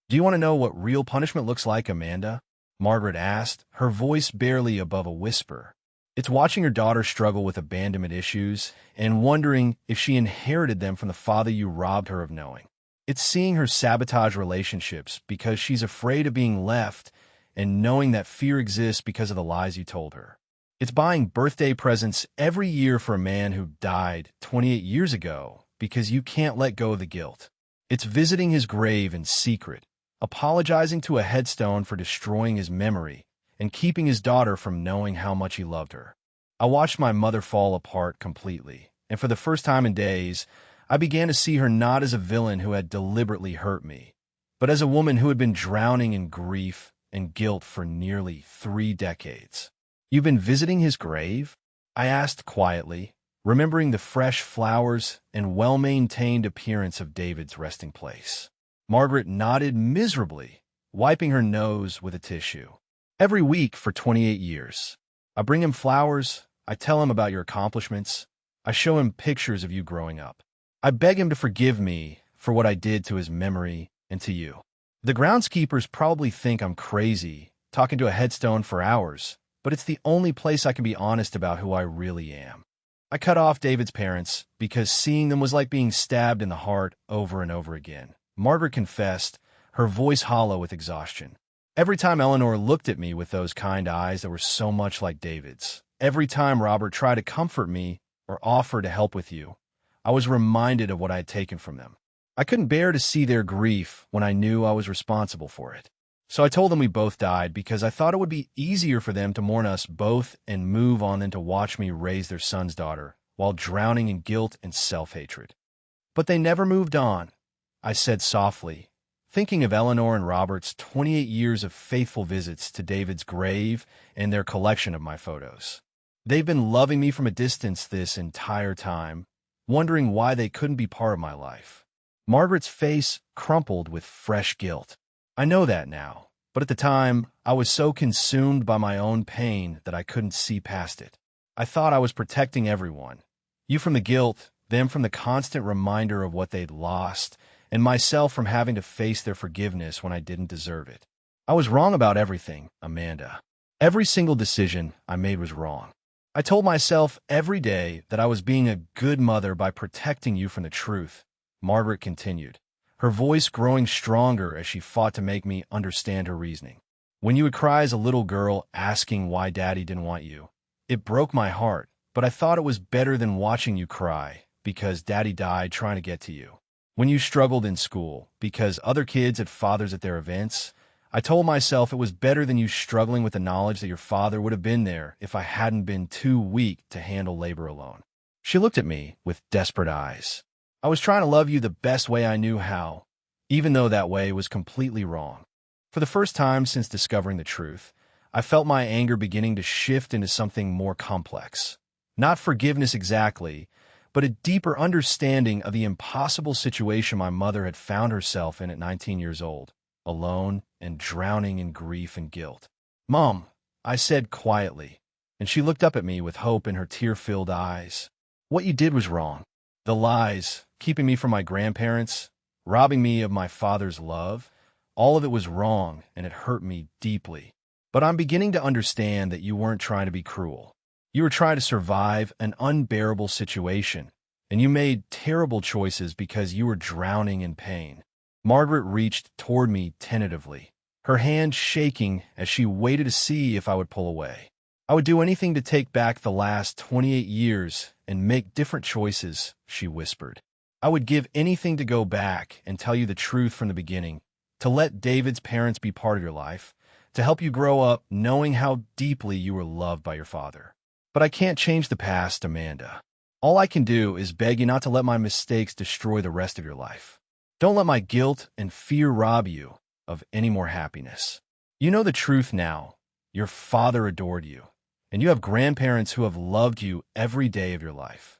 Do you want to know what real punishment looks like, Amanda? Margaret asked, her voice barely above a whisper. It's watching your daughter struggle with abandonment issues and wondering if she inherited them from the father you robbed her of knowing. It's seeing her sabotage relationships because she's afraid of being left and knowing that fear exists because of the lies you told her. It's buying birthday presents every year for a man who died 28 years ago because you can't let go of the guilt. It's visiting his grave in secret, apologizing to a headstone for destroying his memory, and keeping his daughter from knowing how much he loved her. I watched my mother fall apart completely, and for the first time in days, I began to see her not as a villain who had deliberately hurt me, but as a woman who had been drowning in grief and guilt for nearly 3 decades. You've been visiting his grave? I asked quietly, remembering the fresh flowers and well-maintained appearance of David's resting place. Margaret nodded miserably, wiping her nose with a tissue. Every week for 28 years. I bring him flowers, I tell him about your accomplishments, I show him pictures of you growing up. I beg him to forgive me for what I did to his memory and to you. The groundskeepers probably think I'm crazy, talking to a headstone for hours, but it's the only place I can be honest about who I really am. I cut off David's parents because seeing them was like being stabbed in the heart over and over again. Margaret confessed, her voice hollow with exhaustion. Every time Eleanor looked at me with those kind eyes that were so much like David's, every time Robert tried to comfort me or offer to help with you, I was reminded of what I had taken from them. I couldn't bear to see their grief when I knew I was responsible for it. So I told them we both died because I thought it would be easier for them to mourn us both and move on than to watch me raise their son's daughter while drowning in guilt and self-hatred. But they never moved on, I said softly, thinking of Eleanor and Robert's 28 years of faithful visits to David's grave and their collection of my photos. They've been loving me from a distance this entire time, wondering why they couldn't be part of my life. Margaret's face crumpled with fresh guilt. I know that now, but at the time, I was so consumed by my own pain that I couldn't see past it. I thought I was protecting everyone. You from the guilt, them from the constant reminder of what they'd lost, and myself from having to face their forgiveness when I didn't deserve it. I was wrong about everything, Amanda. Every single decision I made was wrong. I told myself every day that I was being a good mother by protecting you from the truth, Margaret continued, her voice growing stronger as she fought to make me understand her reasoning. When you would cry as a little girl asking why Daddy didn't want you, it broke my heart, but I thought it was better than watching you cry because Daddy died trying to get to you. When you struggled in school because other kids had fathers at their events, I told myself it was better than you struggling with the knowledge that your father would have been there if I hadn't been too weak to handle labor alone. She looked at me with desperate eyes. I was trying to love you the best way I knew how, even though that way was completely wrong. For the first time since discovering the truth, I felt my anger beginning to shift into something more complex. Not forgiveness exactly, but a deeper understanding of the impossible situation my mother had found herself in at 19 years old, alone and drowning in grief and guilt. "Mom," I said quietly, and she looked up at me with hope in her tear-filled eyes. "What you did was wrong. The lies, keeping me from my grandparents, robbing me of my father's love, all of it was wrong, and it hurt me deeply. But I'm beginning to understand that you weren't trying to be cruel. You were trying to survive an unbearable situation, and you made terrible choices because you were drowning in pain." Margaret reached toward me tentatively, her hand shaking as she waited to see if I would pull away. "I would do anything to take back the last 28 years and make different choices," she whispered. "I would give anything to go back and tell you the truth from the beginning, to let David's parents be part of your life, to help you grow up knowing how deeply you were loved by your father. But I can't change the past, Amanda. All I can do is beg you not to let my mistakes destroy the rest of your life. Don't let my guilt and fear rob you of any more happiness. You know the truth now. Your father adored you, and you have grandparents who have loved you every day of your life.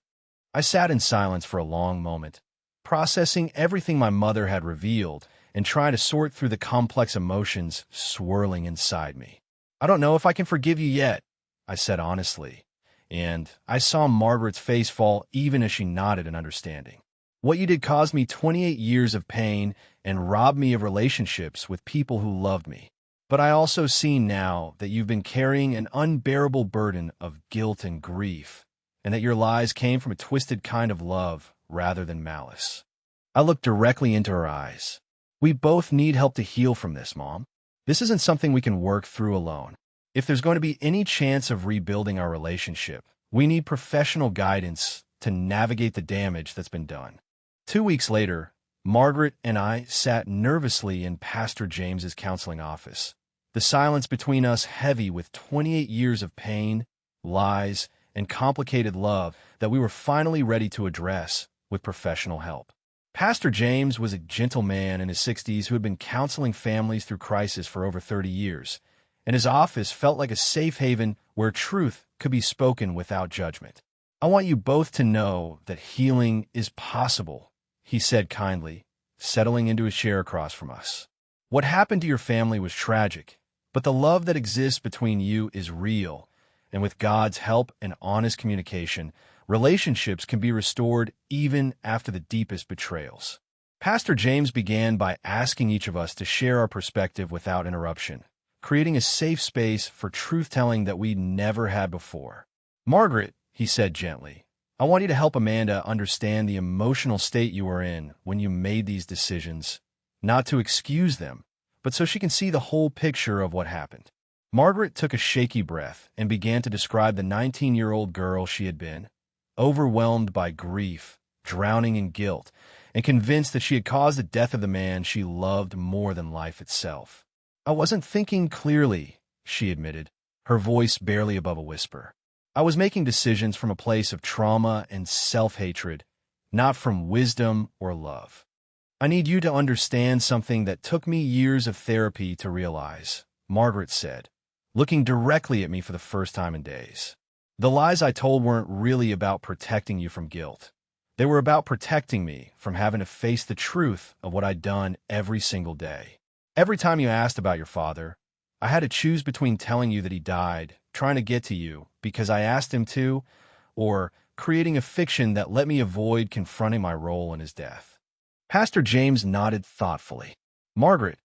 I sat in silence for a long moment, processing everything my mother had revealed and trying to sort through the complex emotions swirling inside me. I don't know if I can forgive you yet, I said honestly, and I saw Margaret's face fall even as she nodded in understanding. What you did caused me 28 years of pain and robbed me of relationships with people who loved me. But I also see now that you've been carrying an unbearable burden of guilt and grief, and that your lies came from a twisted kind of love rather than malice. I looked directly into her eyes. We both need help to heal from this, Mom. This isn't something we can work through alone. If there's going to be any chance of rebuilding our relationship, we need professional guidance to navigate the damage that's been done. 2 weeks later, Margaret and I sat nervously in Pastor James's counseling office, the silence between us heavy with 28 years of pain, lies, and complicated love that we were finally ready to address with professional help. Pastor James was a gentle man in his 60s who had been counseling families through crisis for over 30 years, and his office felt like a safe haven where truth could be spoken without judgment. I want you both to know that healing is possible, he said kindly, settling into a chair across from us. What happened to your family was tragic, but the love that exists between you is real, and with God's help and honest communication, relationships can be restored even after the deepest betrayals. Pastor James began by asking each of us to share our perspective without interruption, creating a safe space for truth-telling that we'd never had before. Margaret, he said gently, I want you to help Amanda understand the emotional state you were in when you made these decisions, not to excuse them, but so she can see the whole picture of what happened. Margaret took a shaky breath and began to describe the 19-year-old girl she had been, overwhelmed by grief, drowning in guilt, and convinced that she had caused the death of the man she loved more than life itself. I wasn't thinking clearly, she admitted, her voice barely above a whisper. I was making decisions from a place of trauma and self-hatred, not from wisdom or love. I need you to understand something that took me years of therapy to realize, Margaret said, looking directly at me for the first time in days. The lies I told weren't really about protecting you from guilt. They were about protecting me from having to face the truth of what I'd done every single day. Every time you asked about your father, I had to choose between telling you that he died, trying to get to you because I asked him to, or creating a fiction that let me avoid confronting my role in his death. Pastor James nodded thoughtfully. Margaret,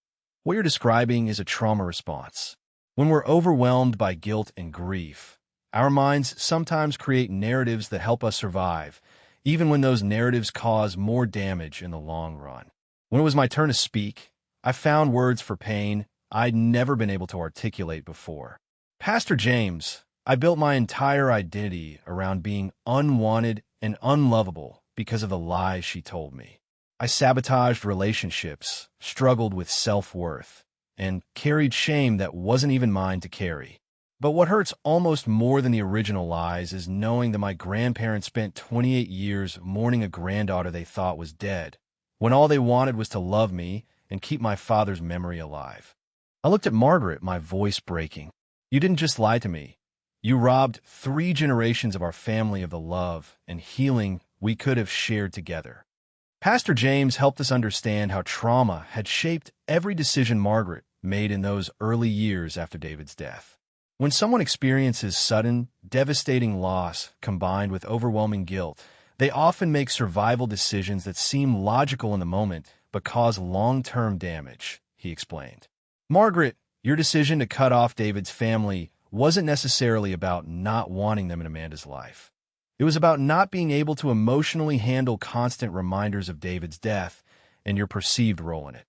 what you're describing is a trauma response. When we're overwhelmed by guilt and grief, our minds sometimes create narratives that help us survive, even when those narratives cause more damage in the long run. When it was my turn to speak, I found words for pain I'd never been able to articulate before. Pastor James, I built my entire identity around being unwanted and unlovable because of the lies she told me. I sabotaged relationships, struggled with self-worth, and carried shame that wasn't even mine to carry. But what hurts almost more than the original lies is knowing that my grandparents spent 28 years mourning a granddaughter they thought was dead, when all they wanted was to love me and keep my father's memory alive. I looked at Margaret, my voice breaking. You didn't just lie to me. You robbed 3 generations of our family of the love and healing we could have shared together. Pastor James helped us understand how trauma had shaped every decision Margaret made in those early years after David's death. When someone experiences sudden, devastating loss combined with overwhelming guilt, they often make survival decisions that seem logical in the moment but cause long-term damage, he explained. Margaret, your decision to cut off David's family wasn't necessarily about not wanting them in Amanda's life. It was about not being able to emotionally handle constant reminders of David's death and your perceived role in it.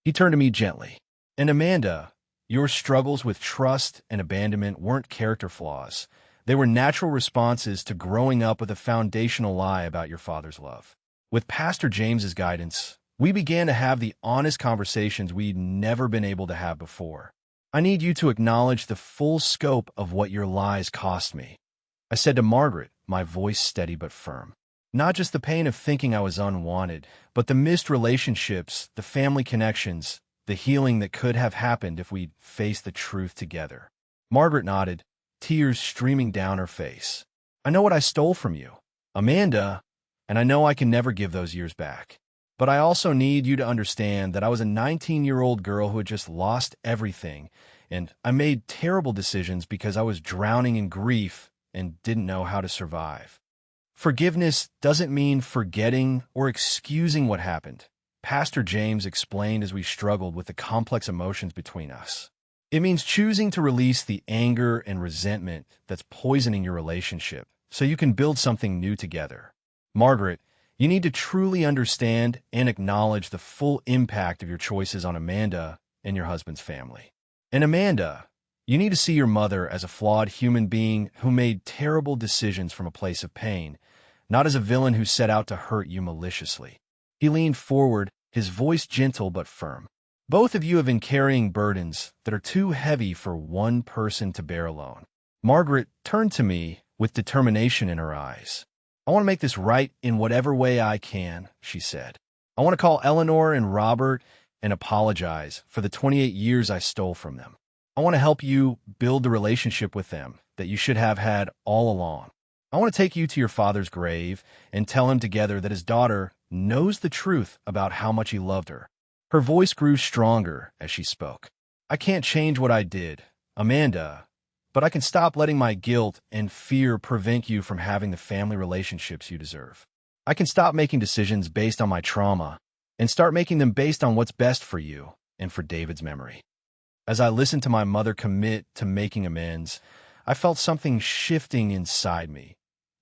He turned to me gently. And Amanda, your struggles with trust and abandonment weren't character flaws. They were natural responses to growing up with a foundational lie about your father's love. With Pastor James's guidance, we began to have the honest conversations we'd never been able to have before. I need you to acknowledge the full scope of what your lies cost me. I said to Margaret, my voice steady but firm. Not just the pain of thinking I was unwanted, but the missed relationships, the family connections, the healing that could have happened if we'd faced the truth together. Margaret nodded, tears streaming down her face. "I know what I stole from you, Amanda, and I know I can never give those years back. But I also need you to understand that I was a 19-year-old girl who had just lost everything, and I made terrible decisions because I was drowning in grief and didn't know how to survive. Forgiveness doesn't mean forgetting or excusing what happened," Pastor James explained as we struggled with the complex emotions between us. "It means choosing to release the anger and resentment that's poisoning your relationship so you can build something new together. Margaret, you need to truly understand and acknowledge the full impact of your choices on Amanda and your husband's family. And Amanda, you need to see your mother as a flawed human being who made terrible decisions from a place of pain, not as a villain who set out to hurt you maliciously." He leaned forward, his voice gentle but firm. "Both of you have been carrying burdens that are too heavy for one person to bear alone." Margaret turned to me with determination in her eyes. "I want to make this right in whatever way I can," she said. "I want to call Eleanor and Robert and apologize for the 28 years I stole from them. I want to help you build the relationship with them that you should have had all along. I want to take you to your father's grave and tell him together that his daughter knows the truth about how much he loved her." Her voice grew stronger as she spoke. "I can't change what I did, Amanda, but I can stop letting my guilt and fear prevent you from having the family relationships you deserve. I can stop making decisions based on my trauma and start making them based on what's best for you and for David's memory." As I listened to my mother commit to making amends, I felt something shifting inside me.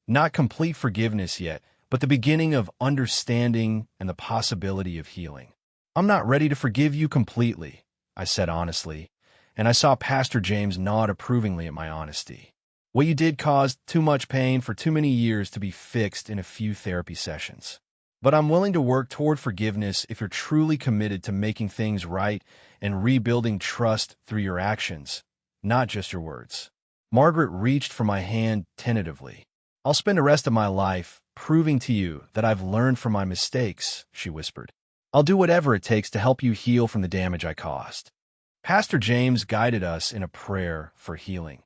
Not complete forgiveness yet, but the beginning of understanding and the possibility of healing. "I'm not ready to forgive you completely," I said honestly, and I saw Pastor James nod approvingly at my honesty. "What you did caused too much pain for too many years to be fixed in a few therapy sessions. But I'm willing to work toward forgiveness if you're truly committed to making things right and rebuilding trust through your actions, not just your words." Margaret reached for my hand tentatively. "I'll spend the rest of my life proving to you that I've learned from my mistakes," she whispered. "I'll do whatever it takes to help you heal from the damage I caused." Pastor James guided us in a prayer for healing,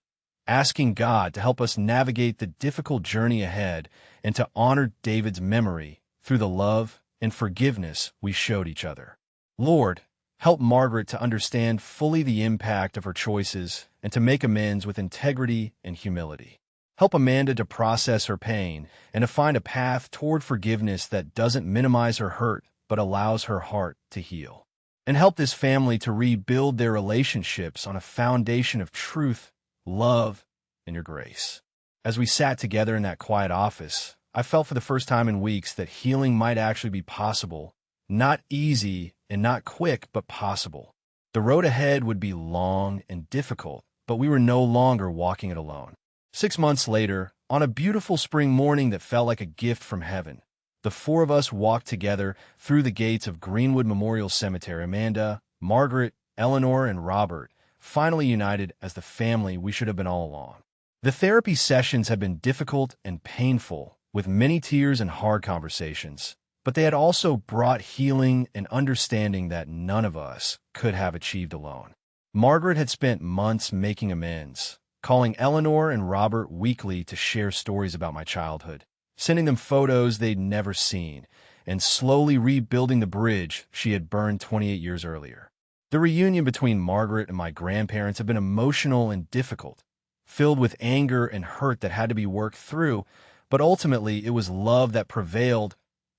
asking God to help us navigate the difficult journey ahead and to honor David's memory through the love and forgiveness we showed each other. "Lord, help Margaret to understand fully the impact of her choices and to make amends with integrity and humility. Help Amanda to process her pain and to find a path toward forgiveness that doesn't minimize her hurt but allows her heart to heal. And help this family to rebuild their relationships on a foundation of truth, love, and your grace." As we sat together in that quiet office, I felt for the first time in weeks that healing might actually be possible. Not easy and not quick, but possible. The road ahead would be long and difficult, but we were no longer walking it alone. 6 months later, on a beautiful spring morning that felt like a gift from heaven, the four of us walked together through the gates of Greenwood Memorial Cemetery. Amanda, Margaret, Eleanor, and Robert, finally united as the family we should have been all along. The therapy sessions had been difficult and painful, with many tears and hard conversations, but they had also brought healing and understanding that none of us could have achieved alone. Margaret had spent months making amends, calling Eleanor and Robert weekly to share stories about my childhood, sending them photos they'd never seen, and slowly rebuilding the bridge she had burned 28 years earlier. The reunion between Margaret and my grandparents had been emotional and difficult, filled with anger and hurt that had to be worked through, but ultimately it was love that prevailed,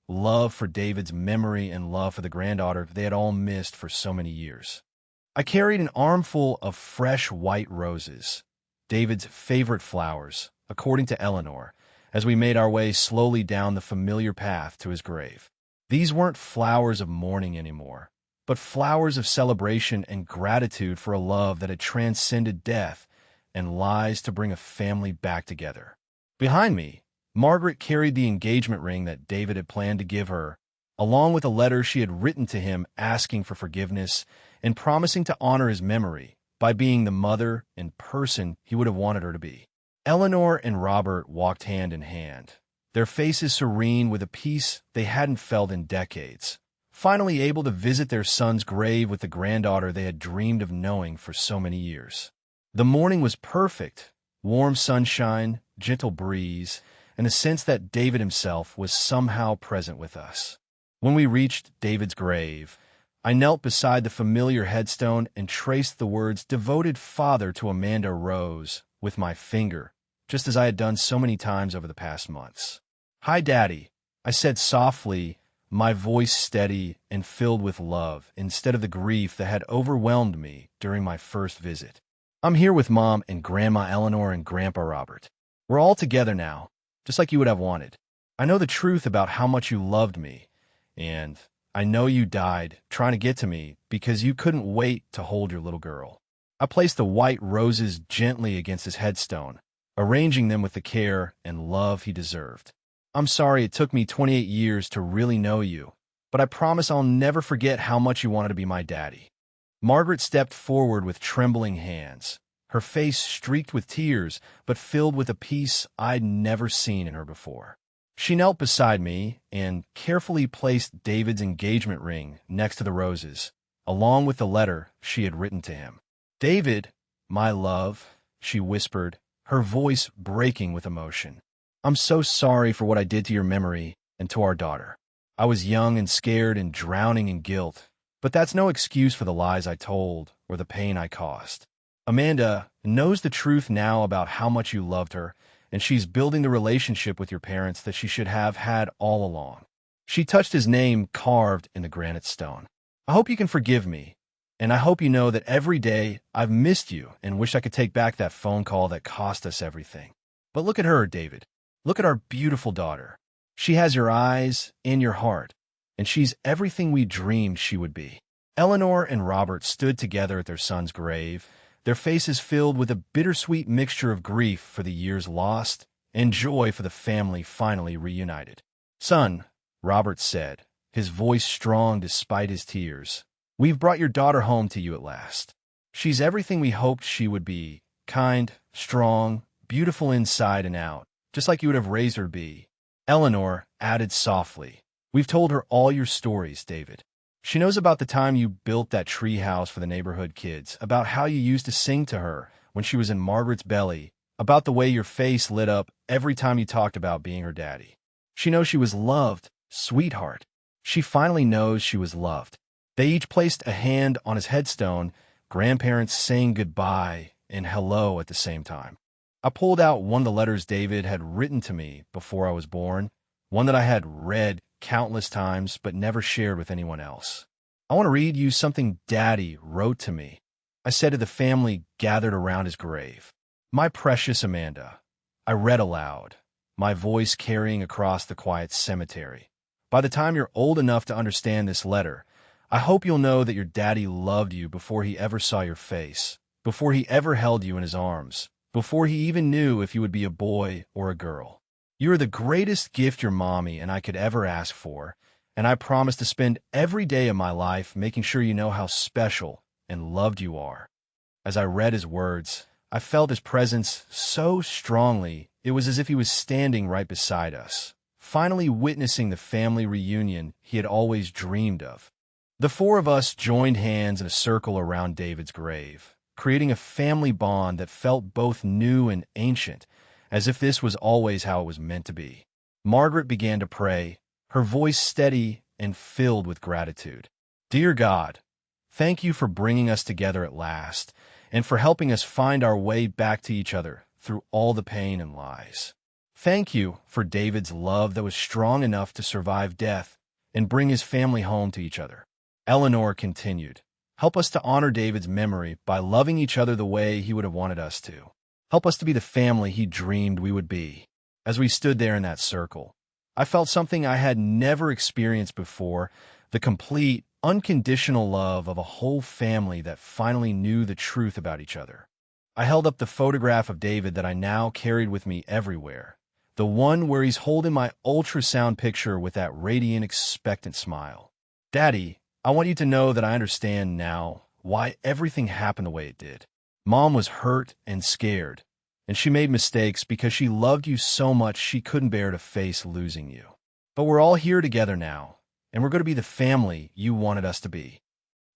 love for David's memory and love for the granddaughter they had all missed for so many years. I carried an armful of fresh white roses, David's favorite flowers, according to Eleanor, as we made our way slowly down the familiar path to his grave. These weren't flowers of mourning anymore, but flowers of celebration and gratitude for a love that had transcended death and lies to bring a family back together. Behind me, Margaret carried the engagement ring that David had planned to give her, along with a letter she had written to him asking for forgiveness and promising to honor his memory by being the mother and person he would have wanted her to be. Eleanor and Robert walked hand in hand, their faces serene with a peace they hadn't felt in decades, finally able to visit their son's grave with the granddaughter they had dreamed of knowing for so many years. The morning was perfect, Warm sunshine, gentle breeze, and a sense that David himself was somehow present with us. When we reached David's grave, I knelt beside the familiar headstone and traced the words "Devoted Father to Amanda Rose" with my finger, just as I had done so many times over the past months. "Hi, Daddy," I said softly, my voice steady and filled with love instead of the grief that had overwhelmed me during my first visit. "I'm here with Mom and Grandma Eleanor and Grandpa Robert. We're all together now, just like you would have wanted. I know the truth about how much you loved me, and I know you died trying to get to me because you couldn't wait to hold your little girl." I placed the white roses gently against his headstone, arranging them with the care and love he deserved. "I'm sorry it took me 28 years to really know you, but I promise I'll never forget how much you wanted to be my daddy." Margaret stepped forward with trembling hands, her face streaked with tears, but filled with a peace I'd never seen in her before. She knelt beside me and carefully placed David's engagement ring next to the roses, along with the letter she had written to him. "David, my love," she whispered, her voice breaking with emotion. "I'm so sorry for what I did to your memory and to our daughter. I was young and scared and drowning in guilt, but that's no excuse for the lies I told or the pain I caused. Amanda knows the truth now about how much you loved her, and she's building the relationship with your parents that she should have had all along." She touched his name carved in the granite stone. "I hope you can forgive me, and I hope you know that every day I've missed you and wish I could take back that phone call that cost us everything. But look at her, David. Look at our beautiful daughter. She has your eyes and your heart, and she's everything we dreamed she would be." Eleanor and Robert stood together at their son's grave, their faces filled with a bittersweet mixture of grief for the years lost and joy for the family finally reunited. "Son," Robert said, his voice strong despite his tears, "we've brought your daughter home to you at last. She's everything we hoped she would be, kind, strong, beautiful inside and out, just like you would have raised her to be." Eleanor added softly, "We've told her all your stories, David. She knows about the time you built that tree house for the neighborhood kids, about how you used to sing to her when she was in Margaret's belly, about the way your face lit up every time you talked about being her daddy. She knows she was loved, sweetheart. She finally knows she was loved." They each placed a hand on his headstone, grandparents saying goodbye and hello at the same time. I pulled out one of the letters David had written to me before I was born, one that I had read countless times but never shared with anyone else. "I want to read you something Daddy wrote to me," I said to the family gathered around his grave. "My precious Amanda," I read aloud, my voice carrying across the quiet cemetery. "By the time you're old enough to understand this letter, I hope you'll know that your daddy loved you before he ever saw your face, before he ever held you in his arms, before he even knew if you would be a boy or a girl. You are the greatest gift your mommy and I could ever ask for, and I promise to spend every day of my life making sure you know how special and loved you are." As I read his words, I felt his presence so strongly it was as if he was standing right beside us, finally witnessing the family reunion he had always dreamed of. The four of us joined hands in a circle around David's grave, creating a family bond that felt both new and ancient, as if this was always how it was meant to be. Margaret began to pray, her voice steady and filled with gratitude. "Dear God, thank you for bringing us together at last, and for helping us find our way back to each other through all the pain and lies. Thank you for David's love that was strong enough to survive death and bring his family home to each other." Eleanor continued, "Help us to honor David's memory by loving each other the way he would have wanted us to. Help us to be the family he dreamed we would be." As we stood there in that circle, I felt something I had never experienced before, the complete, unconditional love of a whole family that finally knew the truth about each other. I held up the photograph of David that I now carried with me everywhere, the one where he's holding my ultrasound picture with that radiant, expectant smile. "Daddy, I want you to know that I understand now why everything happened the way it did. Mom was hurt and scared, and she made mistakes because she loved you so much she couldn't bear to face losing you. But we're all here together now, and we're going to be the family you wanted us to be."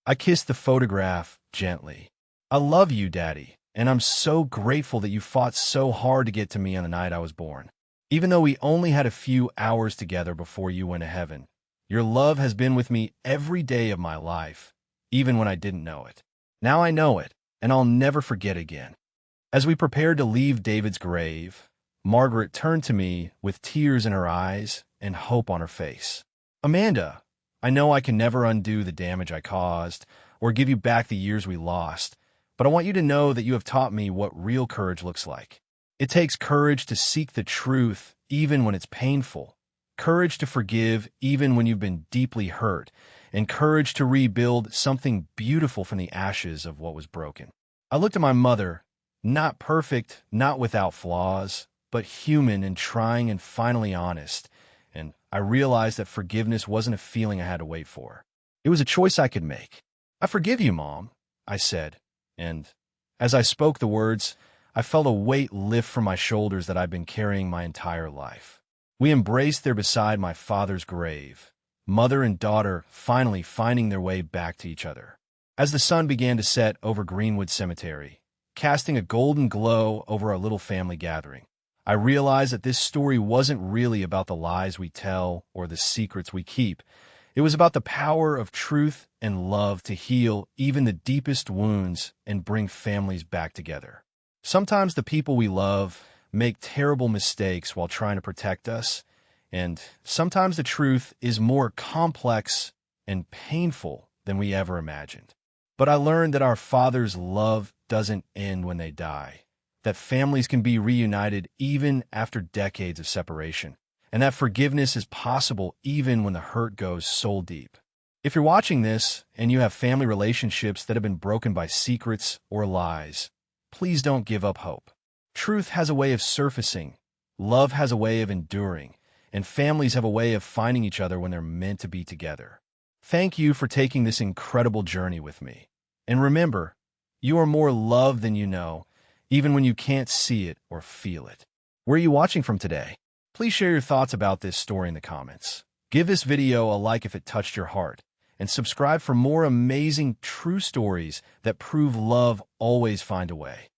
I kissed the photograph gently. "I love you, Daddy, and I'm so grateful that you fought so hard to get to me on the night I was born. Even though we only had a few hours together before you went to heaven, your love has been with me every day of my life, even when I didn't know it. Now I know it, and I'll never forget again." As we prepared to leave David's grave, Margaret turned to me with tears in her eyes and hope on her face. "Amanda, I know I can never undo the damage I caused or give you back the years we lost, but I want you to know that you have taught me what real courage looks like. It takes courage to seek the truth even when it's painful, courage to forgive even when you've been deeply hurt, and courage to rebuild something beautiful from the ashes of what was broken." I looked at my mother, not perfect, not without flaws, but human and trying and finally honest, and I realized that forgiveness wasn't a feeling I had to wait for. It was a choice I could make. "I forgive you, Mom," I said, and as I spoke the words, I felt a weight lift from my shoulders that I'd been carrying my entire life. We embraced there beside my father's grave, mother and daughter finally finding their way back to each other. As the sun began to set over Greenwood Cemetery, casting a golden glow over our little family gathering, I realized that this story wasn't really about the lies we tell or the secrets we keep. It was about the power of truth and love to heal even the deepest wounds and bring families back together. Sometimes the people we love make terrible mistakes while trying to protect us, and sometimes the truth is more complex and painful than we ever imagined. But I learned that our Father's love doesn't end when they die, that families can be reunited even after decades of separation, and that forgiveness is possible even when the hurt goes soul deep. If you're watching this and you have family relationships that have been broken by secrets or lies, please don't give up hope. Truth has a way of surfacing, love has a way of enduring, and families have a way of finding each other when they're meant to be together. Thank you for taking this incredible journey with me. And remember, you are more loved than you know, even when you can't see it or feel it. Where are you watching from today? Please share your thoughts about this story in the comments. Give this video a like if it touched your heart, and subscribe for more amazing true stories that prove love always finds a way.